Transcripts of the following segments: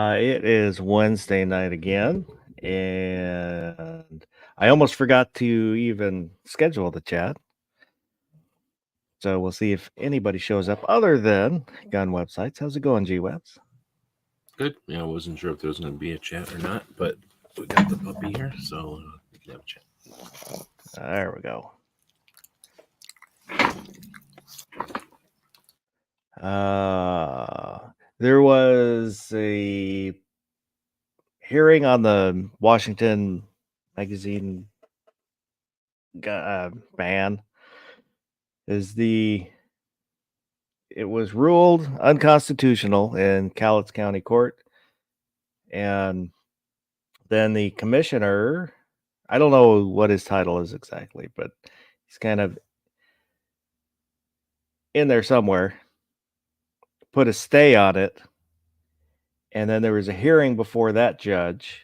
It is Wednesday night again, and I almost forgot to even schedule the chat. So we'll see if anybody shows up other than gun websites. How's it going, G-Webs? Good. Yeah, I wasn't sure if there was going to be a chat or not, but we got the puppy here, so we can have a chat. There we go. There was a hearing on the Washington magazine ban. It was ruled unconstitutional in Cowlitz County Court, and then the commissioner, I don't know what his title is exactly, but he's kind of in there somewhere, put a stay on it. And then there was a hearing before that judge,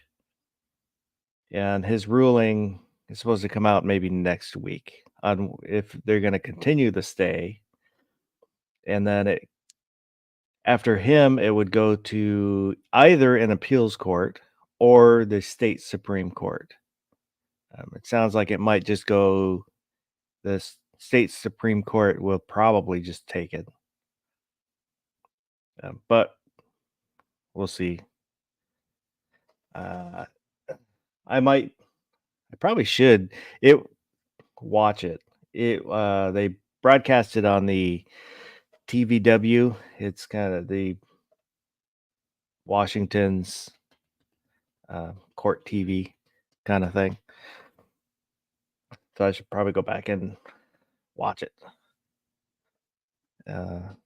and his ruling is supposed to come out maybe next week on if they're going to continue the stay. And then after him, it would go to either an appeals court or the state Supreme Court. It sounds like it might just go, the state Supreme Court will probably just take it. But we'll see. I probably should watch it. They broadcast it on the TVW. It's kind of the Washington's court TV kind of thing. So I should probably go back and watch it.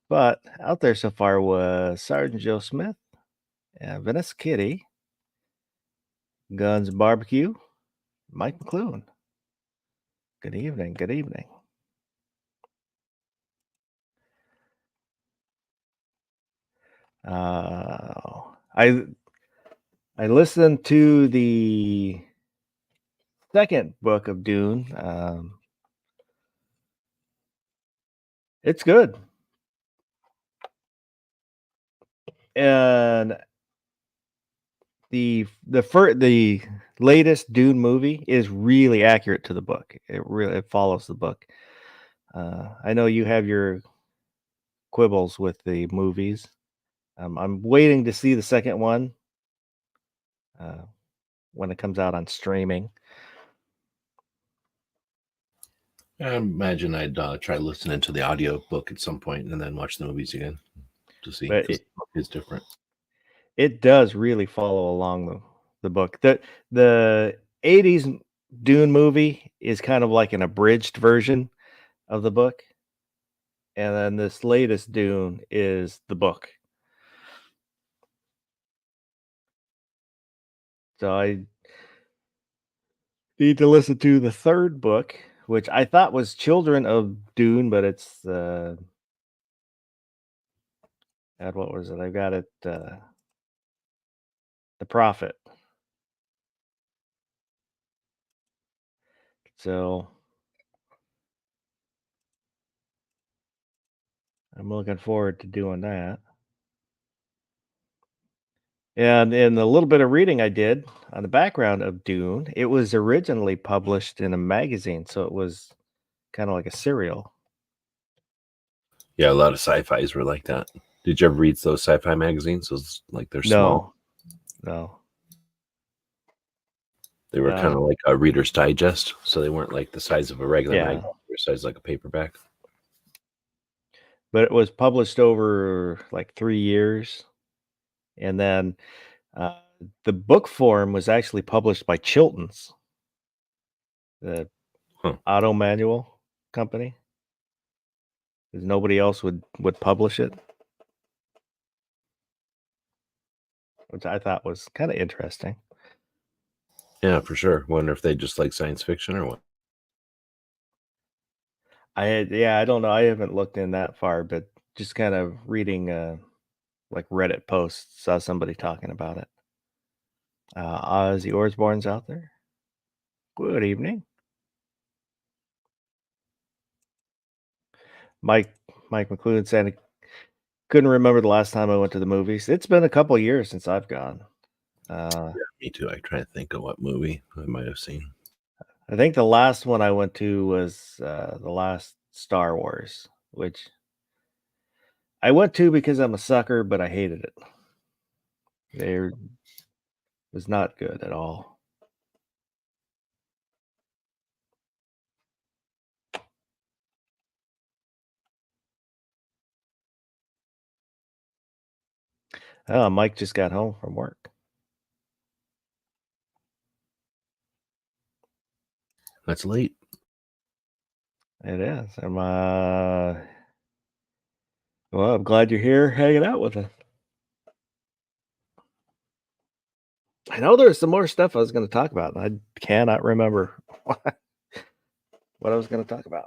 But out there so far was Sergeant Joe Smith, Vanessa Kitty, Guns Barbecue, Mike McLuhan. Good evening. Good evening. I listened to the second book of Dune. It's good. And the latest Dune movie is really accurate to the book. It follows the book. I know you have your quibbles with the movies. I'm waiting to see the second one when it comes out on streaming. I imagine I'd try listening to the audio book at some point and then watch the movies again to see. But the book is different. It does really follow along the book. The 80s Dune movie is kind of like an abridged version of the book. And then this latest Dune is the book. So I need to listen to the third book, which I thought was Children of Dune, but it's God, what was it? I got it. The Prophet. So I'm looking forward to doing that. And in the little bit of reading I did on the background of Dune, it was originally published in a magazine, so it was kind of like a serial. Yeah, a lot of sci-fis were like that. Did you ever read those sci-fi magazines? Those they're small. No. They were kind of like a Reader's Digest, so they weren't like the size of a regular magazine. They were size like a paperback. But it was published over like 3 years. And then the book form was actually published by Chilton's, the auto manual company, because nobody else would publish it, which I thought was kind of interesting. Yeah, for sure. Wonder if they just like science fiction or what. I don't know. I haven't looked in that far, but just kind of reading like Reddit posts, saw somebody talking about it. Ozzy Osbourne's out there. Good evening. Mike McLuhan said, couldn't remember the last time I went to the movies. It's been a couple years since I've gone. Me too. I try to think of what movie I might have seen. I think the last one I went to was the last Star Wars, which I went to because I'm a sucker, but I hated it. It was not good at all. Oh, Mike just got home from work. That's late. It is. Well, I'm glad you're here hanging out with us. I know there's some more stuff I was going to talk about, and I cannot remember what I was going to talk about.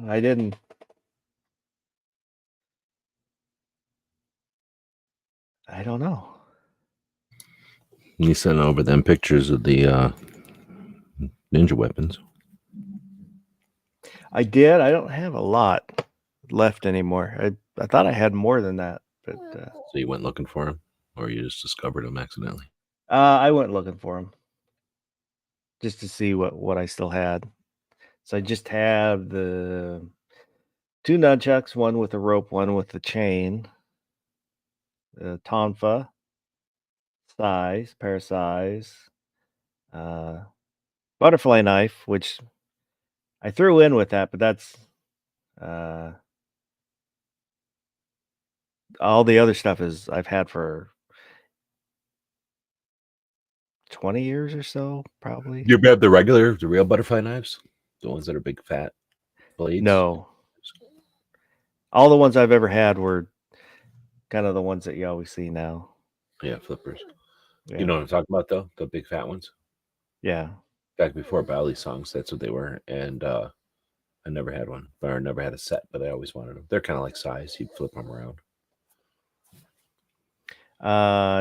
I didn't. I don't know. You sent over them pictures of the ninja weapons. I did. I don't have a lot left anymore. I thought I had more than that, but So you went looking for them, or you just discovered them accidentally? I went looking for them just to see what I still had. So I just have the 2 nunchucks, one with a rope, one with the chain. The tonfa pair of size, butterfly knife, which I threw in with that, but that's all the other stuff is I've had for 20 years or so, probably. You have the real butterfly knives, the ones that are big fat blades. No, all the ones I've ever had were kind of the ones that you always see now. Yeah, flippers. Yeah. You know what I'm talking about, though? The big fat ones. Yeah. Back before Bally songs, that's what they were. And I never had one, or never had a set, but I always wanted them. They're kind of like size. You'd flip them around.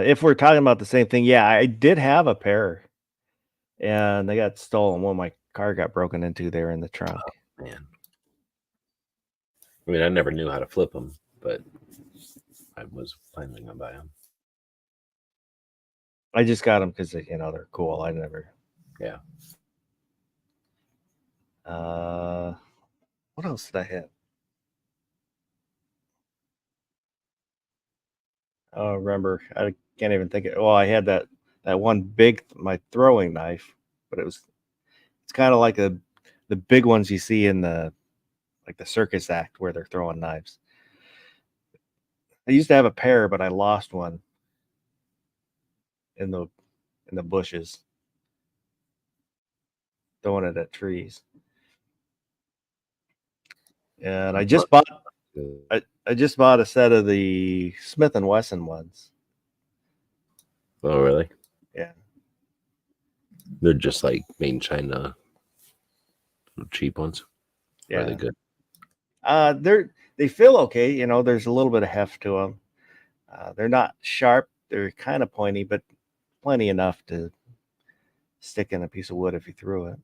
If we're talking about the same thing, yeah, I did have a pair, and they got stolen. Well, my car got broken into there in the trunk. Oh, man. I mean, I never knew how to flip them, but I was planning on buying them. I just got them because they're cool. I never. Yeah. What else did I have? I don't remember. I can't even think of. Well, I had that one my throwing knife, but it's kind of like the big ones you see in the circus act where they're throwing knives. I used to have a pair, but I lost one in the bushes, throwing it at trees. And I just bought a set of the Smith & Wesson ones. Oh, really? Yeah. They're just like made in China, cheap ones. Yeah. Are they good? They feel okay. There's a little bit of heft to them. They're not sharp. They're kind of pointy, but plenty enough to stick in a piece of wood if you threw it.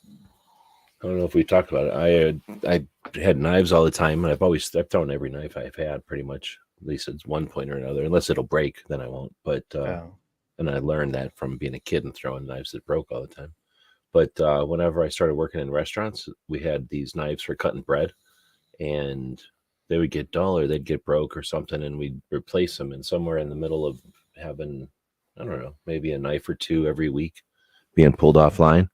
I don't know if we talked about it. I had knives all the time, and I've thrown every knife I've had pretty much, at least at one point or another. Unless it'll break, then I won't. But and I learned that from being a kid and throwing knives that broke all the time. But whenever I started working in restaurants, we had these knives for cutting bread, and they would get dull or they'd get broke or something, and we'd replace them. And somewhere in the middle of having, I don't know, maybe a knife or two every week being pulled offline,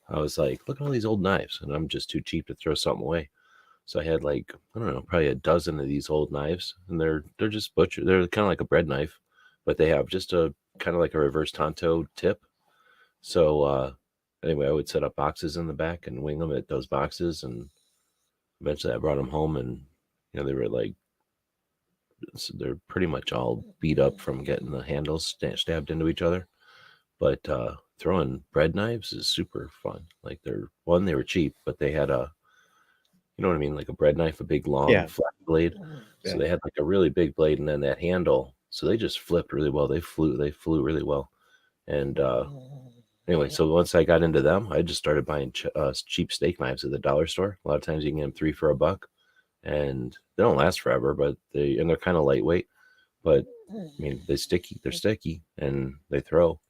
I was like, look at all these old knives, and I'm just too cheap to throw something away. So I had like, I don't know, probably a dozen of these old knives, and they're just butcher. They're kind of like a bread knife, but they have just a kind of like a reverse Tonto tip. So anyway, I would set up boxes in the back and wing them at those boxes, and eventually I brought them home, and they were like, they're pretty much all beat up from getting the handles stabbed into each other. But throwing bread knives is super fun. Like they were cheap, but they had you know what I mean? Like a bread knife, a big long flat blade. Yeah. So they had like a really big blade and then that handle. So they just flipped really well. They flew really well. And anyway, so once I got into them, I just started buying cheap steak knives at the dollar store. A lot of times you can get them 3 for $1, and they don't last forever, but they're kind of lightweight. But I mean, they're sticky, and they throw.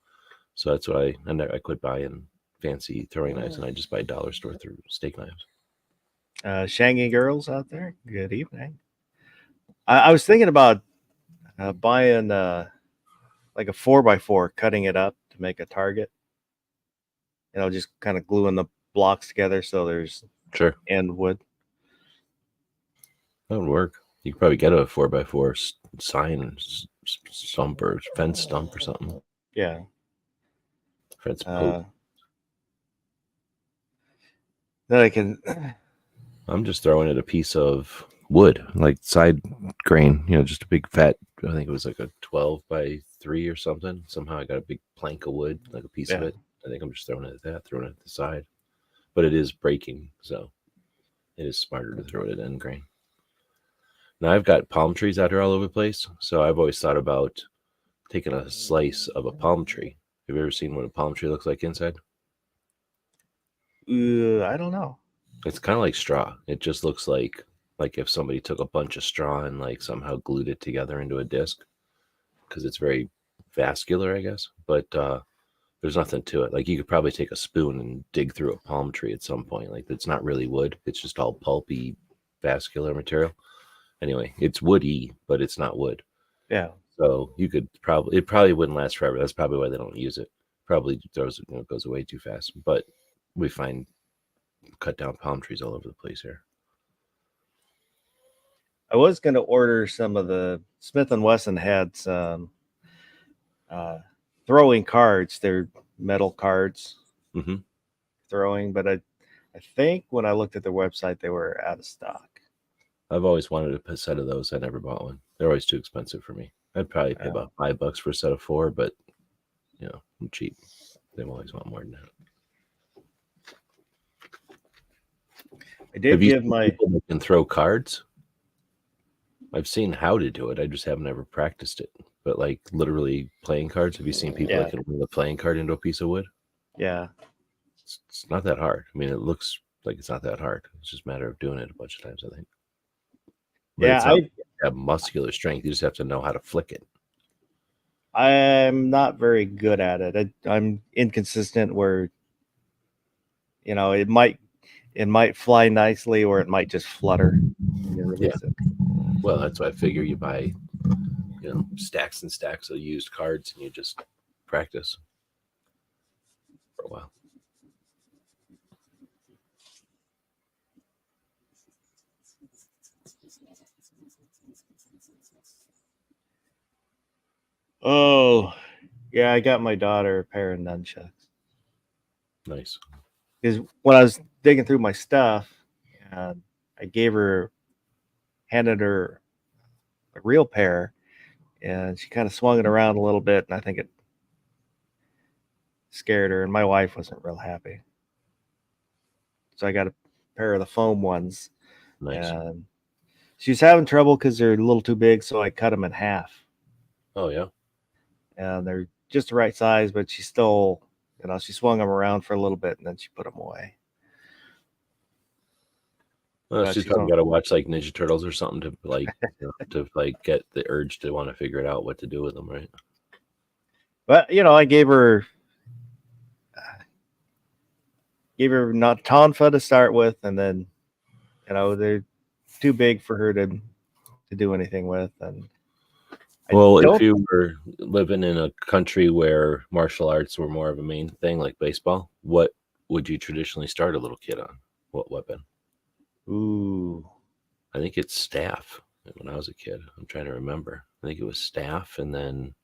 So that's what I quit buying fancy throwing knives, and I just buy dollar store through steak knives. Shangy girls out there, good evening. I was thinking about buying like a 4x4, cutting it up to make a target. Just kind of gluing the blocks together so there's Sure, end wood. that would work. You could probably get a 4x4 sign stump or fence stump or something. Yeah. Fence post. Then I can. I'm just throwing it a piece of wood, like side grain, just a big fat. I think it was like a 12x3 or something. Somehow I got a big plank of wood, like a piece of it. I think I'm just throwing it at the side. But it is breaking, so it is smarter to throw it at end grain. Now I've got palm trees out here all over the place, so I've always thought about taking a slice of a palm tree. Have you ever seen what a palm tree looks like inside? I don't know. It's kind of like straw. It just looks like if somebody took a bunch of straw and like somehow glued it together into a disc, because it's very vascular, I guess. But there's nothing to it. Like you could probably take a spoon and dig through a palm tree at some point. Like it's not really wood. It's just all pulpy, vascular material. Anyway, it's woody, but it's not wood. Yeah. So it probably wouldn't last forever. That's probably why they don't use it. Probably goes away too fast. But we find cut down palm trees all over the place here. I was going to order some of the Smith & Wesson had some throwing cards. They're metal cards throwing, but I think when I looked at their website, they were out of stock. I've always wanted a set of those. I never bought one. They're always too expensive for me. I'd probably pay about $5 for a set of 4, but I'm cheap. They always want more than that. I did give my people that can throw cards. I've seen how to do it. I just haven't ever practiced it. But like literally playing cards, have you seen people that can wheel a playing card into a piece of wood? Yeah. It's not that hard. I mean, it looks like it's not that hard. It's just a matter of doing it a bunch of times, I think. But I have muscular strength. You just have to know how to flick it. I'm not very good at it. I'm inconsistent where, it might fly nicely or it might just flutter. Well, that's why I figure you buy, stacks and stacks of used cards and you just practice for a while. Oh, yeah, I got my daughter a pair of nunchucks. Nice. Because when I was digging through my stuff, I handed her a real pair, and she kind of swung it around a little bit, and I think it scared her, and my wife wasn't real happy. So I got a pair of the foam ones. Nice. And she was having trouble because they're a little too big, so I cut them in half. Oh, yeah. And they're just the right size, but she still, she swung them around for a little bit, and then she put them away. Well, she's probably got to watch like Ninja Turtles or something to like to like get the urge to want to figure it out what to do with them, right? But I gave her not Tonfa to start with, and then they're too big for her to do anything with. And if you were living in a country where martial arts were more of a main thing, like baseball, what would you traditionally start a little kid on? What weapon? Ooh, I think it's staff. When I was a kid, I'm trying to remember. I think it was staff, and then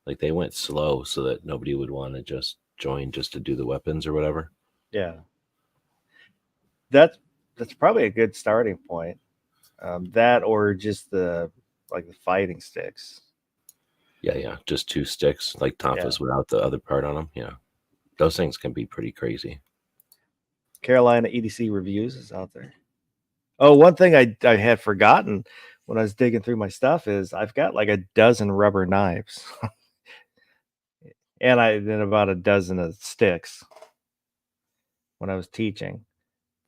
like they went slow so that nobody would want to just join just to do the weapons or whatever. Yeah, that's probably a good starting point. That or just the fighting sticks. Yeah, just 2 sticks, like Tonfas without the other part on them. Yeah, those things can be pretty crazy. Carolina EDC Reviews is out there. Oh, one thing I had forgotten when I was digging through my stuff is I've got like a dozen rubber knives. and I did about a dozen of sticks when I was teaching.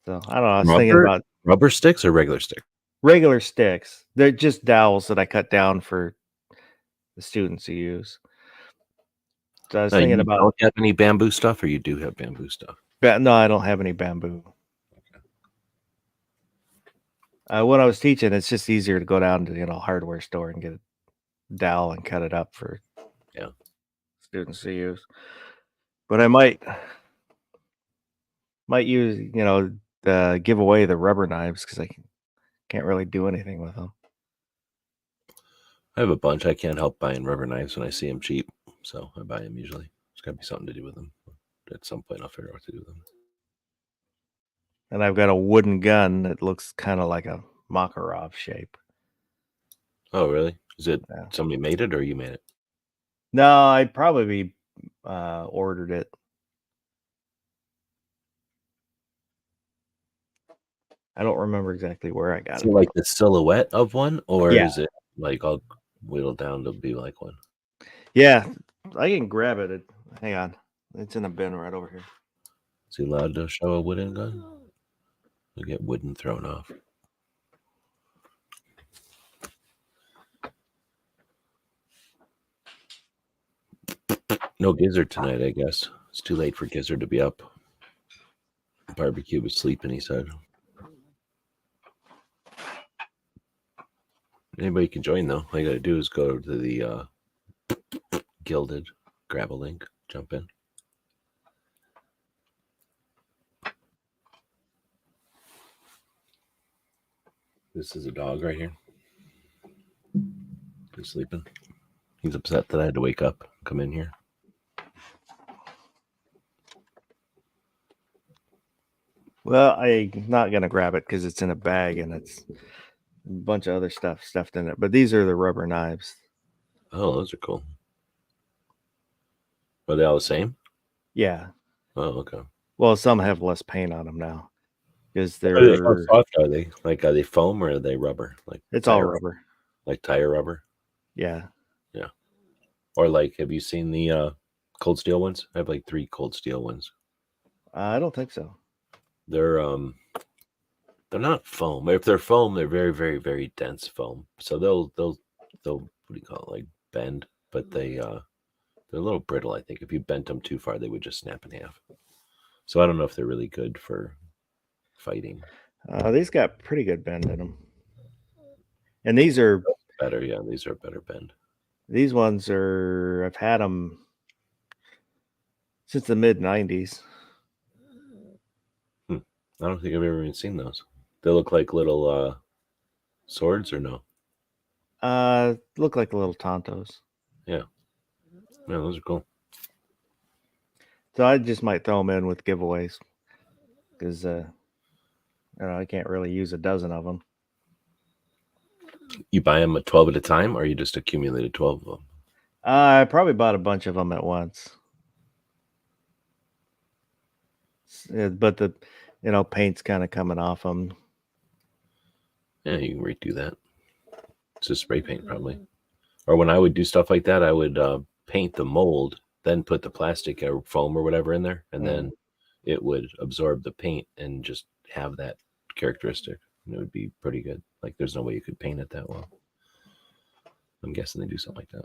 So I don't know. I was thinking about rubber sticks or regular sticks? regular sticks. They're just dowels that I cut down for the students to use. So I was thinking You about. don't have any bamboo stuff, or you do have bamboo stuff? No, I don't have any bamboo. When I was teaching, it's just easier to go down to hardware store and get a dowel and cut it up for students to use. But I might use give away the rubber knives because I can't really do anything with them. I have a bunch. I can't help buying rubber knives when I see them cheap, so I buy them usually. There's got to be something to do with them. At some point, I'll figure out what to do with them. And I've got a wooden gun that looks kind of like a Makarov shape. Oh, really? Is it somebody made it or you made it? No, I probably ordered it. I don't remember exactly where I got it. Like the silhouette of one, or Yeah. is it like all whittled down to be like one? Yeah, I can grab it. Hang on. It's in a bin right over here. Is he allowed to show a wooden gun? We'll get wooden thrown off. No Gizzard tonight, I guess. It's too late for Gizzard to be up. Barbecue was sleeping, he said. Anybody can join, though. All you got to do is go to the Gilded, grab a link, jump in. This is a dog right here. He's sleeping. He's upset that I had to wake up, come in here. Well, I'm not going to grab it because it's in a bag and it's a bunch of other stuff stuffed in it. But these are the rubber knives. Oh, those are cool. Are they all the same? Yeah. Oh, okay. Well, some have less paint on them now. Because How soft are they? Like, are they foam or are they rubber? Like it's all rubber. Like tire rubber? Yeah. Yeah. Or like, have you seen the Cold Steel ones? I have like 3 Cold Steel ones. I don't think so. They're not foam. If they're foam, they're very, very, very dense foam. So they'll what do you call it? Like bend, but they're a little brittle. I think if you bent them too far, they would just snap in half. So I don't know if they're really good for fighting. These got pretty good bend in them, and these are better. Yeah, these are better bend. These ones are. I've had them since the mid '90s. I don't think I've ever even seen those. They look like little swords, or no? Look like little Tontos. Yeah. Yeah, those are cool. So I just might throw them in with giveaways because I can't really use a dozen of them. You buy them at 12 at a time, or you just accumulated 12 of them? I probably bought a bunch of them at once. But the paint's kind of coming off them. Yeah, you can redo that. It's just spray paint, probably. Or when I would do stuff like that, I would paint the mold, then put the plastic or foam or whatever in there, and then it would absorb the paint and just have that characteristic. And it would be pretty good. Like, there's no way you could paint it that well. I'm guessing they do something like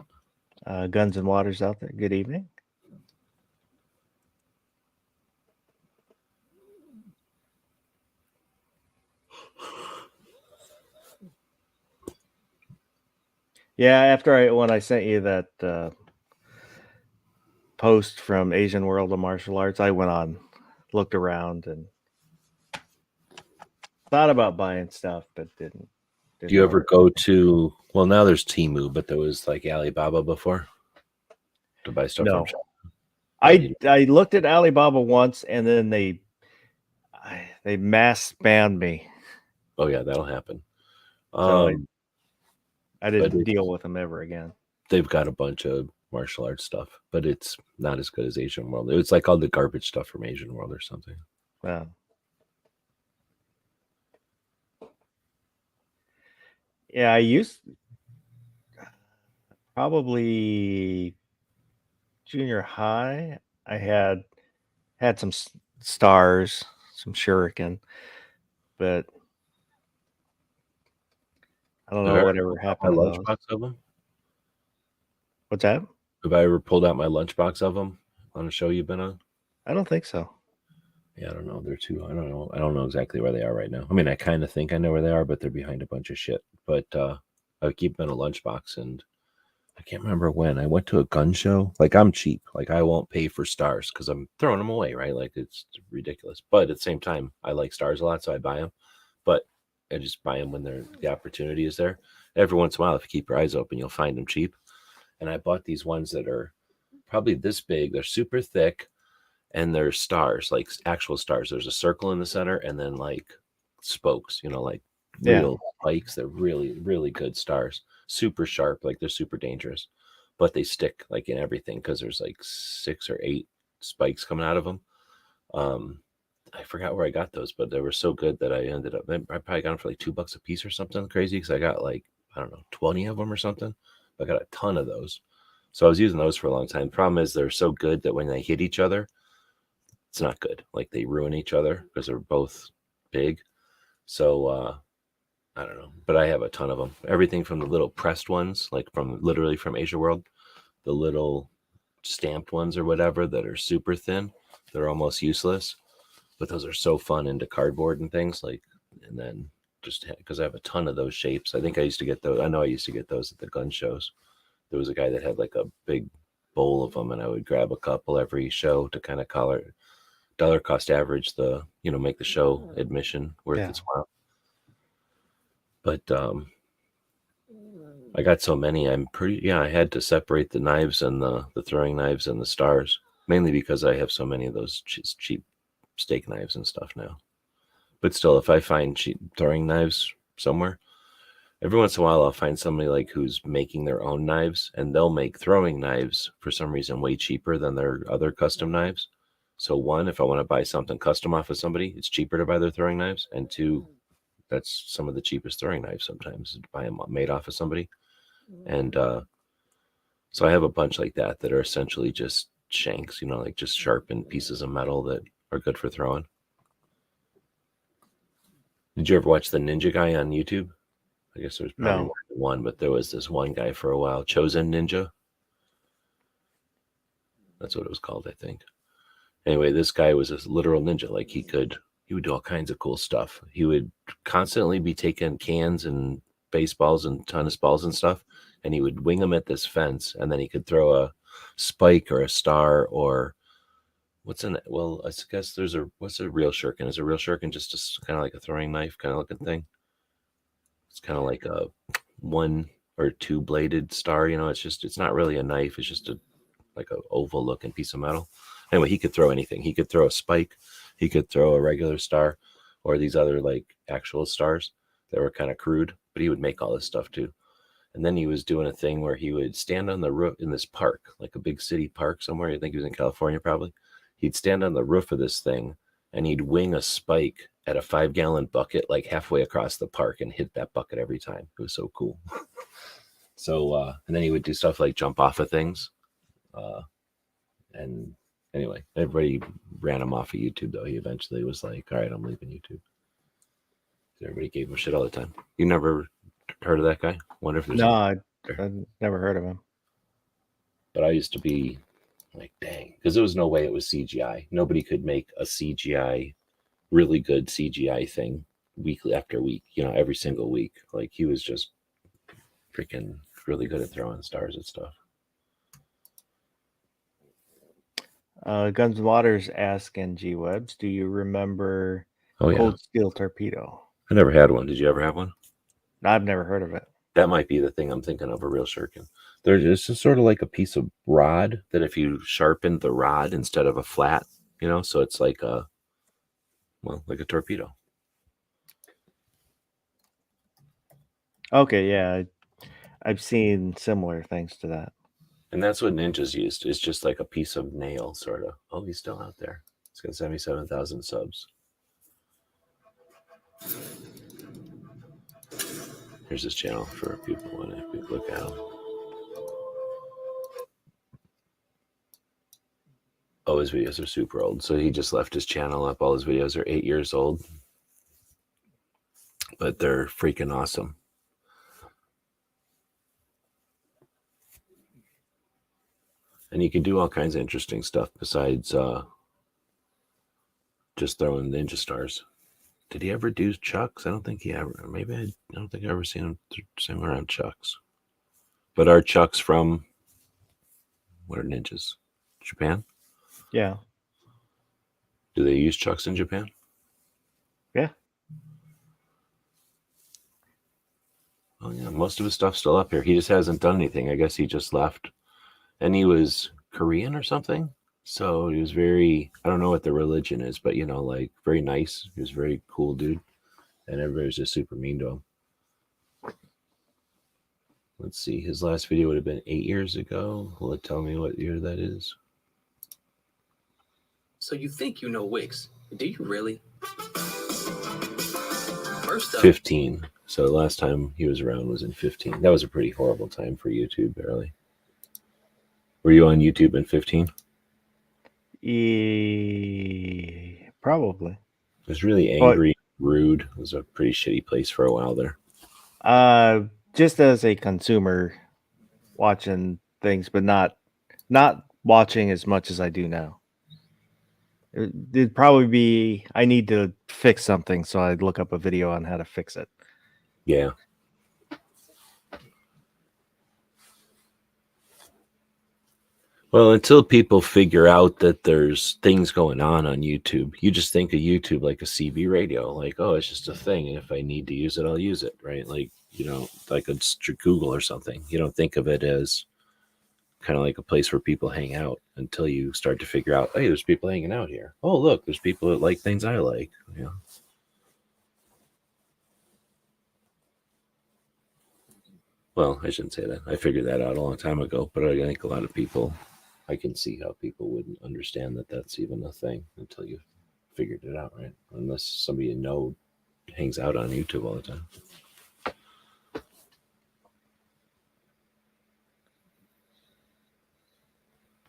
that. Guns and Waters out there. Good evening. Yeah, after when I sent you that post from Asian World of Martial Arts, I went on, looked around, and thought about buying stuff, but didn't. Do you ever go to? Well, now there's Temu, but there was like Alibaba before to buy stuff from China. I looked at Alibaba once, and then they mass spammed me. Oh yeah, that'll happen. So I didn't deal with them ever again. They've got a bunch of martial arts stuff, but it's not as good as Asian World. It's like all the garbage stuff from Asian World or something. Wow. Yeah, I used probably junior high, I had some stars, some shuriken, but I don't Have I know ever whatever pulled out my happened to those. lunchbox of them? What's that? Have I ever pulled out my lunchbox of them on a show you've been on? I don't think so. Yeah, I don't know. They're too. I don't know. I don't know exactly where they are right now. I mean, I kind of think I know where they are, but they're behind a bunch of shit. But I keep them in a lunchbox, and I can't remember when I went to a gun show. Like, I'm cheap. Like, I won't pay for stars because I'm throwing them away, right? Like, it's ridiculous. But at the same time, I like stars a lot, so I buy them. But I just buy them when the opportunity is there. Every once in a while, if you keep your eyes open, you'll find them cheap. And I bought these ones that are probably this big. They're super thick, and they're stars, like actual stars. There's a circle in the center, and then like spokes, like real spikes. They're really, really good stars. Super sharp, like they're super dangerous, but they stick like in everything because there's like 6 or 8 spikes coming out of them. I forgot where I got those, but they were so good that I ended up. I probably got them for like $2 a piece or something crazy because I got like, I don't know, 20 of them or something. I got a ton of those. So I was using those for a long time. The problem is they're so good that when they hit each other, it's not good. Like they ruin each other because they're both big. So I don't know, but I have a ton of them. Everything from the little pressed ones, like from literally from Asia World, the little stamped ones or whatever that are super thin. They're almost useless, but those are so fun into cardboard and things like. And then just because I have a ton of those shapes, I think I used to get those. I know I used to get those at the gun shows. There was a guy that had like a big bowl of them, and I would grab a couple every show to kind of color dollar cost average the make the show admission worth its while. But I got so many. I had to separate the knives and the throwing knives and the stars, mainly because I have so many of those cheap steak knives and stuff now. But still, if I find cheap throwing knives somewhere, every once in a while I'll find somebody like who's making their own knives, and they'll make throwing knives for some reason way cheaper than their other custom knives. So one, if I want to buy something custom off of somebody, it's cheaper to buy their throwing knives. And two, that's some of the cheapest throwing knives sometimes to buy them made off of somebody. And so I have a bunch like that are essentially just shanks, like just sharpened pieces of metal that are good for throwing. Did you ever watch the Ninja Guy on YouTube? I guess there's probably more than one, but there was this one guy for a while, Chosen Ninja. That's what it was called, I think. Anyway, this guy was a literal ninja. Like he would do all kinds of cool stuff. He would constantly be taking cans and baseballs and tennis balls and stuff, and he would wing them at this fence, and then he could throw a spike or a star or what's in it? Well, I guess what's a real shuriken? Is a real shuriken just kind of like a throwing knife kind of looking thing? It's kind of like a 1 or 2 bladed star. It's not really a knife. It's just like a oval looking piece of metal. Anyway, he could throw anything. He could throw a spike. He could throw a regular star or these other like actual stars that were kind of crude, but he would make all this stuff too. And then he was doing a thing where he would stand on the roof in this park, like a big city park somewhere. I think he was in California probably. He'd stand on the roof of this thing and he'd wing a spike at a 5-gallon bucket like halfway across the park and hit that bucket every time. It was so cool. So, and then he would do stuff like jump off of things. And anyway, everybody ran him off of YouTube, though. He eventually was like, all right, I'm leaving YouTube. Everybody gave him shit all the time. You never heard of that guy? Wonder if there's I've never heard of him. But I used to be like, dang, because there was no way it was CGI. Nobody could make a CGI, really good CGI thing weekly after week, every single week. Like he was just freaking really good at throwing stars and stuff. Guns and Waters asking G Webs, do you remember Cold Steel Torpedo? I never had one. Did you ever have one? I've never heard of it. That might be the thing I'm thinking of, a real shuriken. It's just sort of like a piece of rod that if you sharpen the rod instead of a flat, so it's like like a torpedo. Okay, yeah. I've seen similar things to that. And that's what Ninja's used. It's just like a piece of nail, sort of. Oh, he's still out there. He's got 77,000 subs. Here's his channel for people when we look at him. Oh, his videos are super old. So he just left his channel up. All his videos are 8 years old, but they're freaking awesome. And you can do all kinds of interesting stuff besides just throwing ninja stars. Did he ever do chucks? I don't think he ever. Maybe I don't think I ever seen him swing around chucks. But are chucks from what are ninjas? Japan? Yeah. Do they use chucks in Japan? Yeah. Oh yeah, most of his stuff's still up here. He just hasn't done anything. I guess he just left, and he was Korean or something. So he was very. I don't know what the religion is, but like very nice. He was a very cool dude, and everybody was just super mean to him. Let's see. His last video would have been 8 years ago. Will it tell me what year that is? So you think you know Wix? Do you really? First up, 15. So the last time he was around was in 15. That was a pretty horrible time for YouTube, barely. Were you on YouTube in 15? Probably. It was really angry, rude. It was a pretty shitty place for a while there. Just as a consumer, watching things, but not watching as much as I do now. It'd probably be I need to fix something, so I'd look up a video on how to fix it. Yeah. Well, until people figure out that there's things going on YouTube, you just think of YouTube like a CB radio, like, oh, it's just a thing. And if I need to use it, I'll use it, right? Like, like it's Google or something. You don't think of it as kind of like a place where people hang out until you start to figure out, hey, there's people hanging out here. Oh, look, there's people that like things I like. Yeah. Well, I shouldn't say that. I figured that out a long time ago, but I think a lot of people, I can see how people wouldn't understand that that's even a thing until you figured it out, right? Unless somebody you know hangs out on YouTube all the time.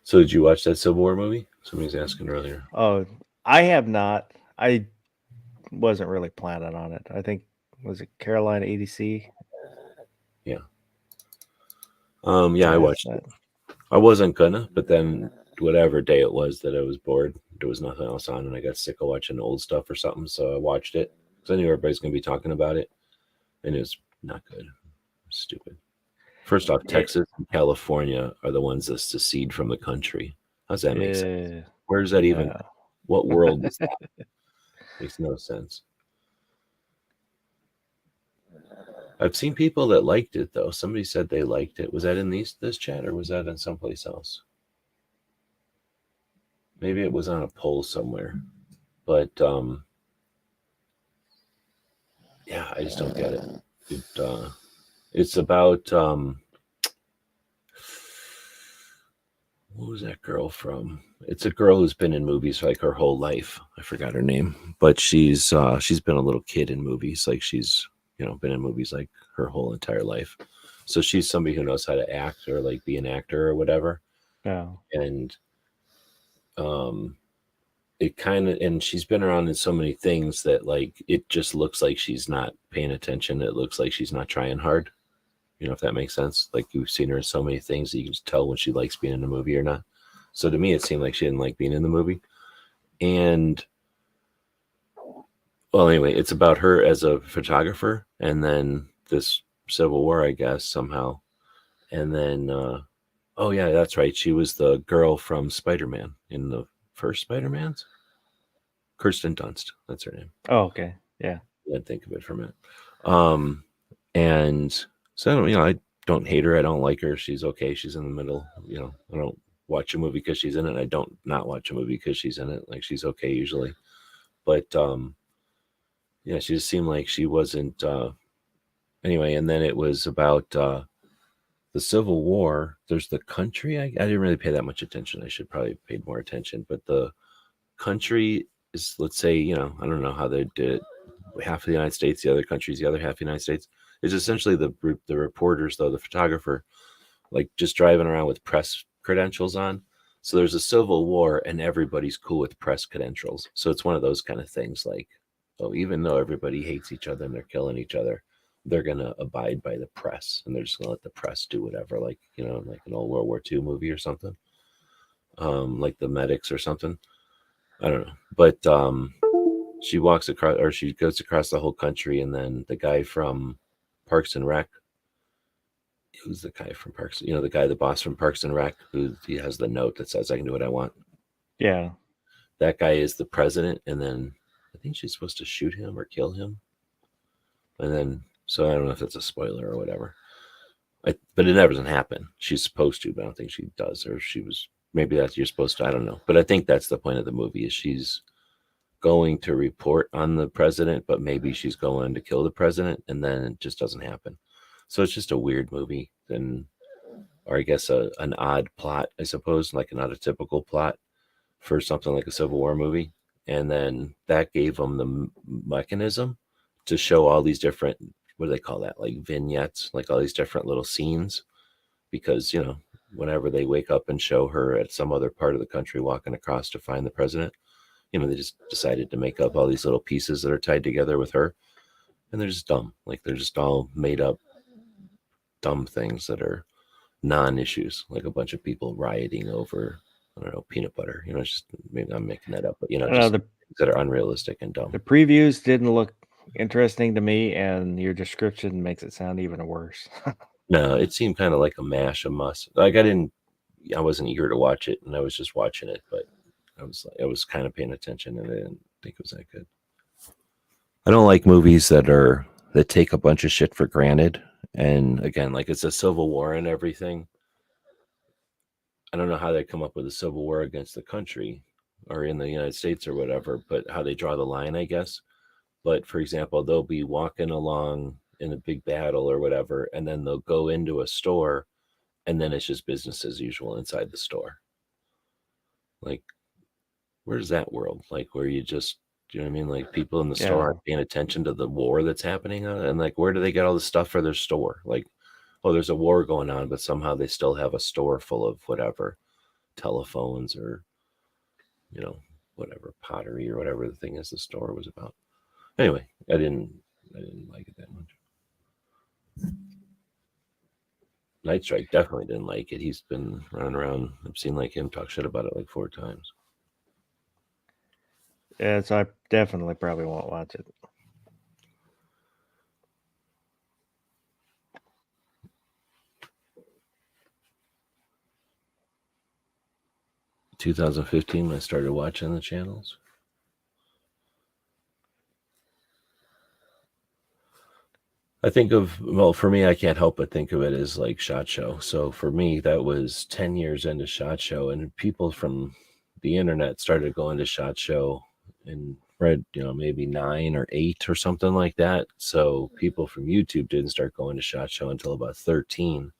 So did you watch that Civil War movie? Somebody's asking earlier. Oh, I have not. I wasn't really planning on it. I think, was it Carolina ADC? Yeah. Yeah, I watched it. I wasn't gonna, but then whatever day it was that I was bored, there was nothing else on, and I got sick of watching old stuff or something, so I watched it because I knew everybody's gonna be talking about it, and it was not good. Stupid. First off, Texas and California are the ones that secede from the country. How's that make sense? Where does that even? What world is that? Makes no sense. I've seen people that liked it though. Somebody said they liked it. Was that in this chat or was that in someplace else? Maybe it was on a poll somewhere. But yeah, I just don't get it. It's about what was that girl from? It's a girl who's been in movies like her whole life. I forgot her name, but she's been a little kid in movies. Like she's been in movies like her whole entire life. So she's somebody who knows how to act or like be an actor or whatever. Yeah. And it kind of, and she's been around in so many things that like it just looks like she's not paying attention. It looks like she's not trying hard. If that makes sense. Like you've seen her in so many things that you can just tell when she likes being in a movie or not. So to me, it seemed like she didn't like being in the movie. And well, anyway, it's about her as a photographer and then this Civil War, I guess, somehow. And then, oh yeah, that's right. She was the girl from Spider-Man in the first Spider-Man's. Kirsten Dunst. That's her name. Oh, okay. Yeah. I'd think of it for a minute. And so, I don't hate her. I don't like her. She's okay. She's in the middle. I don't watch a movie because she's in it. I don't not watch a movie because she's in it. Like she's okay usually. But yeah, she just seemed like she wasn't anyway. And then it was about the Civil War. There's the country. I didn't really pay that much attention. I should probably have paid more attention. But the country is, let's say, I don't know how they did it. Half of the United States, the other countries, the other half of the United States. Is essentially the reporters, though, the photographer, like just driving around with press credentials on, So there's a civil war and everybody's cool with press credentials. So it's one of those kind of things like, oh, even though everybody hates each other and they're killing each other, they're going to abide by the press and they're just going to let the press do whatever, like, you know, like an old World War II movie or something, like The Medics or something. I don't know. But she walks across, or she goes across the whole country, and then the guy from Parks and Rec, who's the guy from Parks, you know, the guy, the boss from Parks and Rec, who he has the note that says, I can do what I want. Yeah. That guy is the president, and then I think she's supposed to shoot him or kill him. And then, so I don't know if it's a spoiler or whatever. But it never doesn't happen. She's supposed to, but I don't think she does. Or she was, maybe that's, you're supposed to, I don't know. But I think that's the point of the movie, is she's going to report on the president, but maybe she's going to kill the president, and then it just doesn't happen. So it's just a weird movie, and, or I guess an odd plot, I suppose, like not a typical plot for something like a Civil War movie. And then that gave them the mechanism to show all these different, what do they call that? Like vignettes, like all these different little scenes. Because, you know, whenever they wake up and show her at some other part of the country walking across to find the president, you know, they just decided to make up all these little pieces that are tied together with her. And they're just dumb. Like they're just all made up dumb things that are non-issues, like a bunch of people rioting over, I don't know, peanut butter. You know, it's just, maybe I'm making that up, but, you know, just things that are unrealistic and dumb. The previews didn't look interesting to me, and your description makes it sound even worse. No, it seemed kind of like a mash, a must. Like I wasn't eager to watch it, and I was just watching it, but I was kind of paying attention, and I didn't think it was that good. I don't like movies that take a bunch of shit for granted. And again, like it's a civil war and everything. I don't know how they come up with a civil war against the country or in the United States or whatever, but how they draw the line, I guess. But for example, they'll be walking along in a big battle or whatever, and then they'll go into a store, and then it's just business as usual inside the store. Like, where's that world? Like, where you just, do you know what I mean? Like, people in the store aren't paying attention to the war that's happening, and like, where do they get all the stuff for their store? Like, oh, there's a war going on, but somehow they still have a store full of whatever, telephones or, you know, whatever, pottery or whatever the thing is the store was about. Anyway, I didn't like it that much. Night Strike definitely didn't like it. He's been running around. I've seen like him talk shit about it like 4 times. Yeah, so I definitely probably won't watch it. In 2015, when I started watching the channels. I think of, well, for me, I can't help but think of it as like SHOT Show. So for me, that was 10 years into SHOT Show, and people from the internet started going to SHOT Show and read, you know, maybe 9 or 8 or something like that. So people from YouTube didn't start going to SHOT Show until about 13.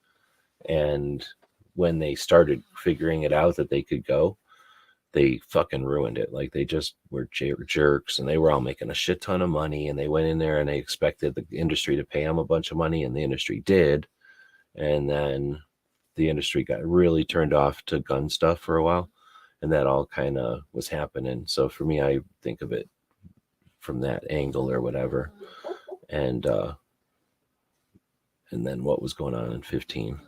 And when they started figuring it out that they could go, they fucking ruined it. Like they just were jerks, and they were all making a shit ton of money, and they went in there and they expected the industry to pay them a bunch of money, and the industry did. And then the industry got really turned off to gun stuff for a while, and that all kind of was happening. So for me, I think of it from that angle or whatever. And then what was going on in 15?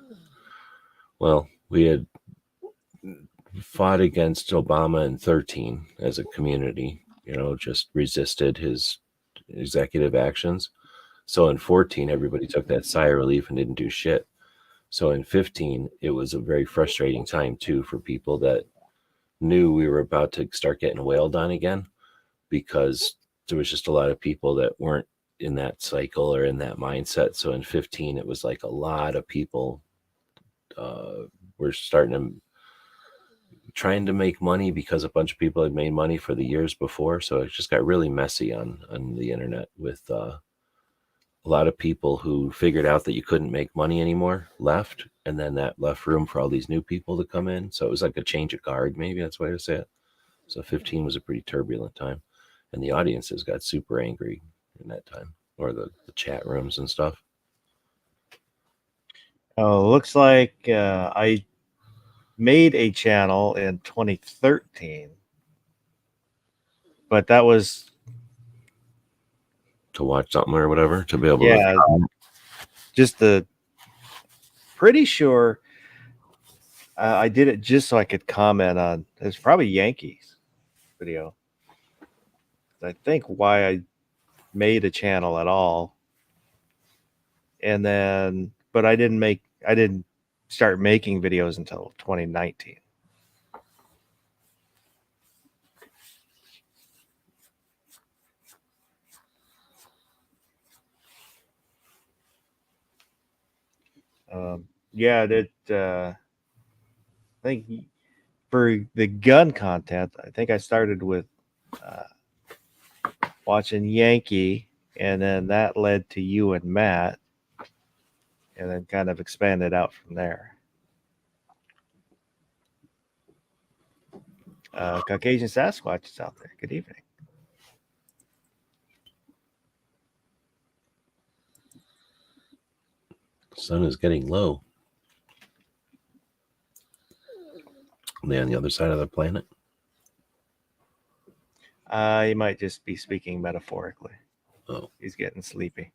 Well, we had fought against Obama in 13 as a community, you know, just resisted his executive actions. So in 14, everybody took that sigh of relief and didn't do shit. So in 15, it was a very frustrating time too for people that knew we were about to start getting wailed on again, because there was just a lot of people that weren't in that cycle or in that mindset. So in 15, it was like a lot of people were starting to trying to make money because a bunch of people had made money for the years before. So it just got really messy on the internet with a lot of people who figured out that you couldn't make money anymore left. And then that left room for all these new people to come in. So it was like a change of guard, maybe that's the way to say it. So 15 was a pretty turbulent time. And the audiences got super angry in that time, or the chat rooms and stuff. Oh, looks like I made a channel in 2013, but that was to watch something or whatever, to be able yeah, to. just the pretty sure I did it just so I could comment on. It's probably Yankees video. I think why I made a channel at all, and then but I didn't start making videos until 2019. Yeah, I think for the gun content, I think I started with watching Yankee, and then that led to you and Matt, and then kind of expanded out from there. Caucasian Sasquatch is out there. Good evening. Sun is getting low. Are they on the other side of the planet? You might just be speaking metaphorically. Oh, He's getting sleepy.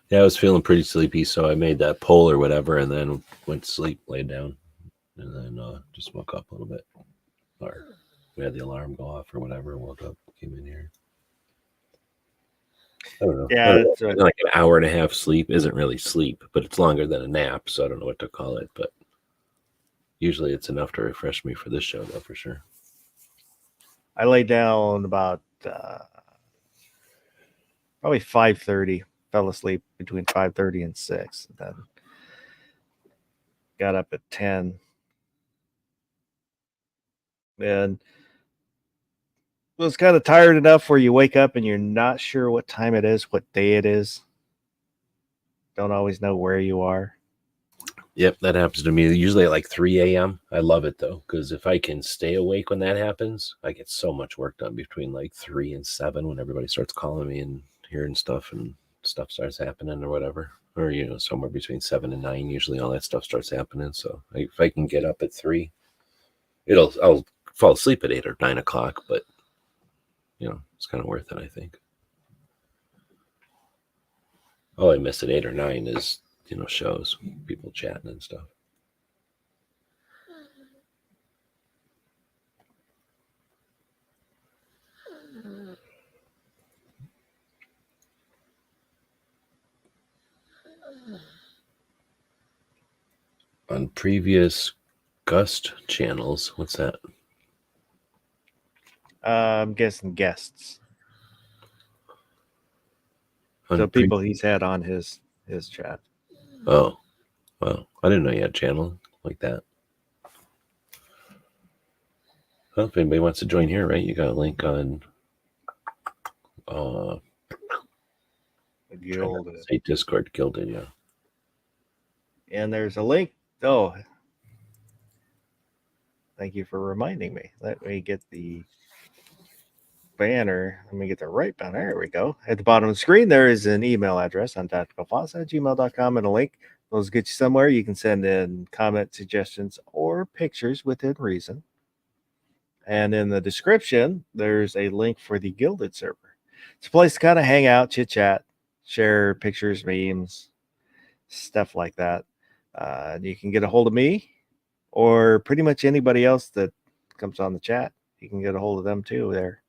yeah, I was feeling pretty sleepy, so I made that poll or whatever, and then went to sleep, laid down, and then just woke up a little bit. Or we had the alarm go off or whatever, woke up, came in here. I don't know. Yeah, it's like an hour and a half sleep isn't really sleep, but it's longer than a nap, so I don't know what to call it. But usually it's enough to refresh me for this show, though, for sure. I laid down about probably 5:30. Fell asleep between 5:30 and 6. And then got up at 10. And was kind of tired enough where you wake up and you're not sure what time it is, what day it is. Don't always know where you are. Yep, that happens to me usually at like 3 a.m. I love it, though, because if I can stay awake when that happens, I get so much work done between like 3 and 7 when everybody starts calling me and hearing stuff and stuff starts happening or whatever. Or, somewhere between 7 and 9, usually all that stuff starts happening. So if I can get up at 3, I'll fall asleep at 8 or 9 o'clock, but, it's kind of worth it, I think. All I miss at 8 or 9 is, shows, people chatting and stuff. On previous Gust channels, what's that? I'm guessing guests. On So people he's had on his chat. Oh, well, I didn't know you had a channel like that. Well, if anybody wants to join here, right, you got a link on Gilded. say Discord, Gilded, yeah. And there's a link. Oh, thank you for reminding me. Let me get the banner. Let me get the right banner. There we go. At the bottom of the screen, there is an email address on tacticalfoss@gmail.com and a link. Those get you somewhere. You can send in comment, suggestions, or pictures within reason. And in the description, there's a link for the Gilded server. It's a place to kind of hang out, chit chat, share pictures, memes, stuff like that. You can get a hold of me or pretty much anybody else that comes on the chat. You can get a hold of them too there,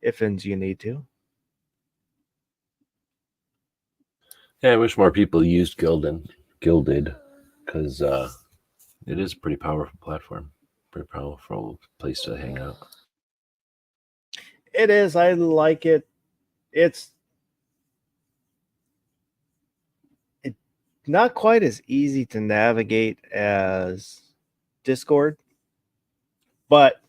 if and you need to. Yeah, I wish more people used Gilded, because it is a pretty powerful platform, pretty powerful place to hang out. It is. I like it. It's not quite as easy to navigate as Discord, but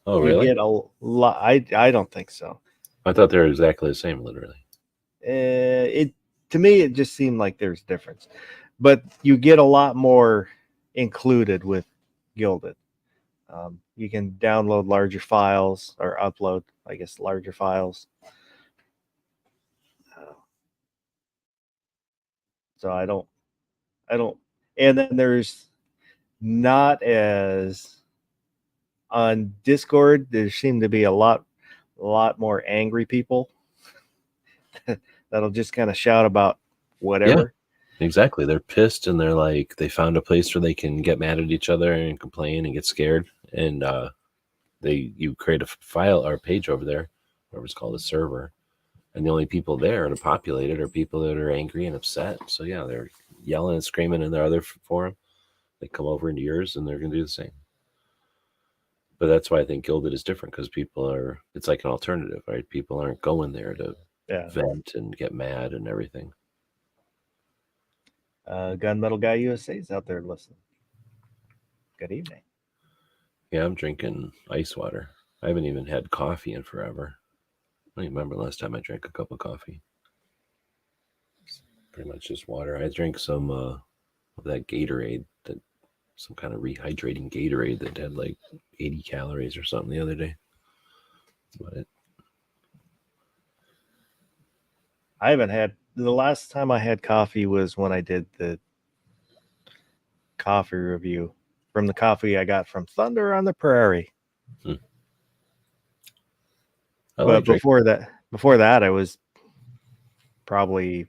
Oh, really? you get a lot. I don't think so. I thought they were exactly the same, literally. To me, it just seemed like there's difference, but you get a lot more included with Gilded. You can download larger files or upload, I guess, larger files. So I don't, and then there's not as on Discord, there seem to be a lot more angry people that'll just kind of shout about whatever. Yeah, exactly. They're pissed and they're like, they found a place where they can get mad at each other and complain and get scared. And you create a file or a page over there, whatever it's called, a server. And the only people there to populate it are people that are angry and upset. So yeah, they're yelling and screaming in their other forum. They come over into yours and they're going to do the same. But that's why I think Gilded is different, because it's like an alternative, right? People aren't going there to vent and get mad and everything. Gunmetal Guy USA is out there listening. Good evening. Yeah, I'm drinking ice water. I haven't even had coffee in forever. I don't even remember the last time I drank a cup of coffee. Pretty much just water. I drank some of that Gatorade, some kind of rehydrating Gatorade that had like 80 calories or something the other day. That's about it. I haven't had, the last time I had coffee was when I did the coffee review from the coffee I got from Thunder on the Prairie. But before that, I was probably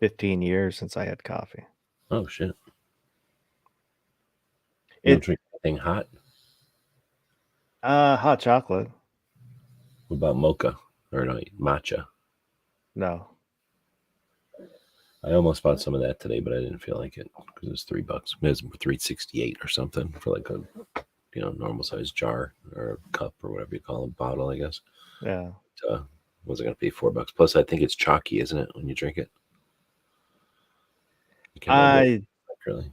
15 years since I had coffee. Oh shit. You don't drink anything hot? Hot chocolate. What about mocha or no, matcha? No. I almost bought some of that today, but I didn't feel like it because it was $3. It was $3.68 or something for like a normal size jar or a cup or whatever you call it, bottle, I guess. Yeah. Was I going to pay $4? Plus, I think it's chalky, isn't it, when you drink it? Really.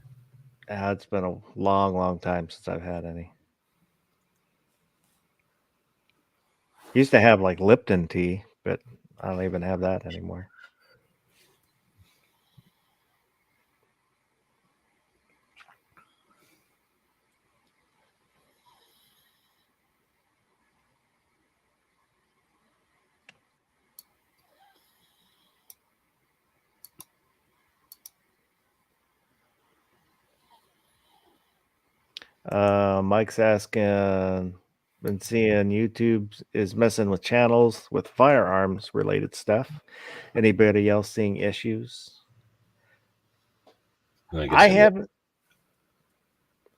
It's been a long time since I've had any. Used to have like Lipton tea, but I don't even have that anymore. Mike's asking, been seeing YouTube is messing with channels with firearms related stuff. Anybody else seeing issues? I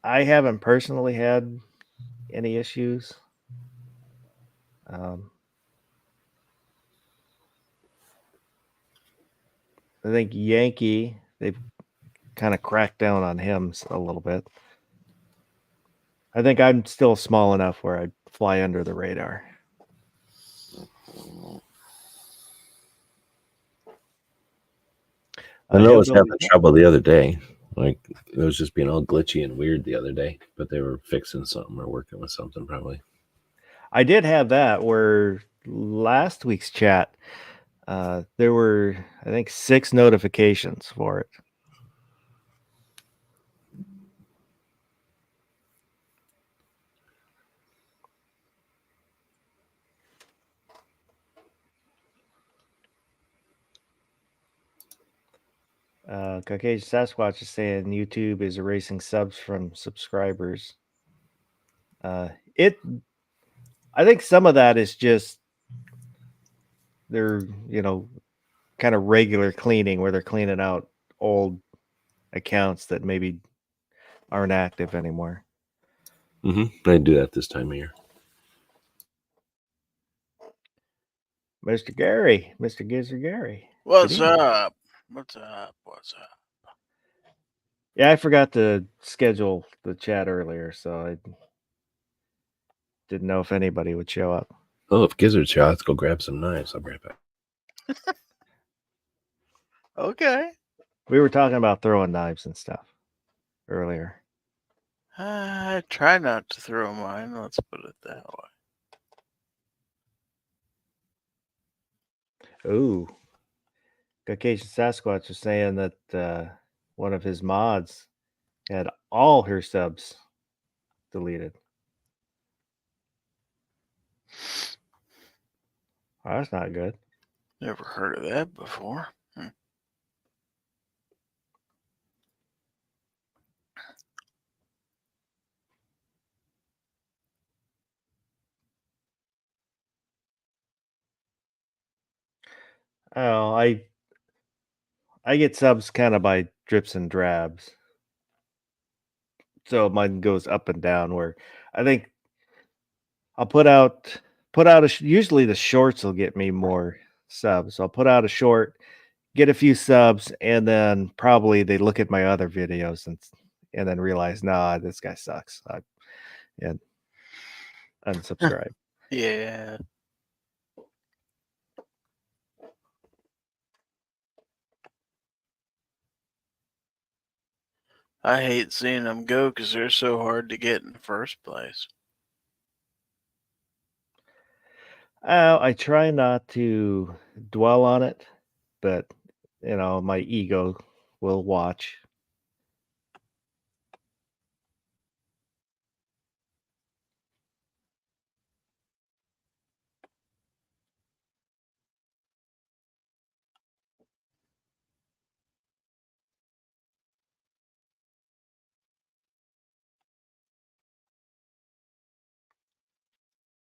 haven't personally had any issues. I think Yankee, they've kind of cracked down on him a little bit. I think I'm still small enough where I'd fly under the radar. I know I was having trouble the other day. Like, it was just being all glitchy and weird the other day, but they were fixing something or working with something probably. I did have that where last week's chat, there were, I think, 6 notifications for it. Caucasian Sasquatch is saying YouTube is erasing subs from subscribers. I think some of that is just their, kind of regular cleaning where they're cleaning out old accounts that maybe aren't active anymore. I do that this time of year. Mr. Gary, Mr. Gizzard Gary. What's up? What's up? Yeah, I forgot to schedule the chat earlier, so I didn't know if anybody would show up. Oh, if Gizzard's here, let's go grab some knives. I'll be right back. Okay. We were talking about throwing knives and stuff earlier. I try not to throw mine. Let's put it that way. Ooh. Caucasian Sasquatch was saying that one of his mods had all her subs deleted. Oh, that's not good. Never heard of that before. Oh, I get subs kind of by drips and drabs. So mine goes up and down where I think I'll put out usually the shorts will get me more subs. I'll put out a short, get a few subs, and then probably they look at my other videos and then realize, nah, this guy sucks. And unsubscribe. Yeah. I hate seeing them go because they're so hard to get in the first place. I try not to dwell on it, but my ego will watch.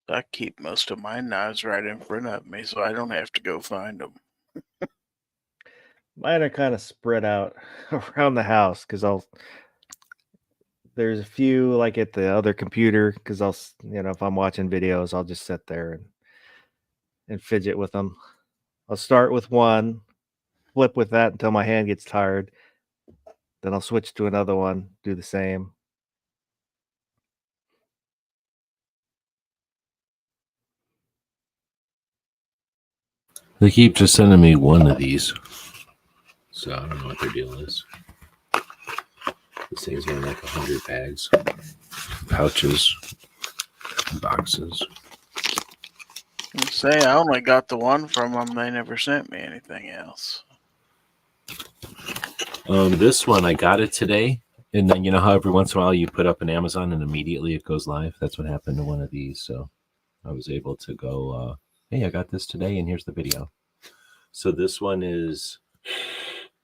I keep most of my knives right in front of me, so I don't have to go find them. Mine are kind of spread out around the house because there's a few like at the other computer because if I'm watching videos, I'll just sit there and fidget with them. I'll start with one, flip with that until my hand gets tired. Then I'll switch to another one, do the same. They keep just sending me one of these. So I don't know what their deal is. This thing's got like 100 bags, pouches, boxes. Say, I only got the one from them. They never sent me anything else. This one, I got it today. And then, how every once in a while you put up an Amazon and immediately it goes live? That's what happened to one of these. So I was able to go, hey, I got this today and here's the video. So this one is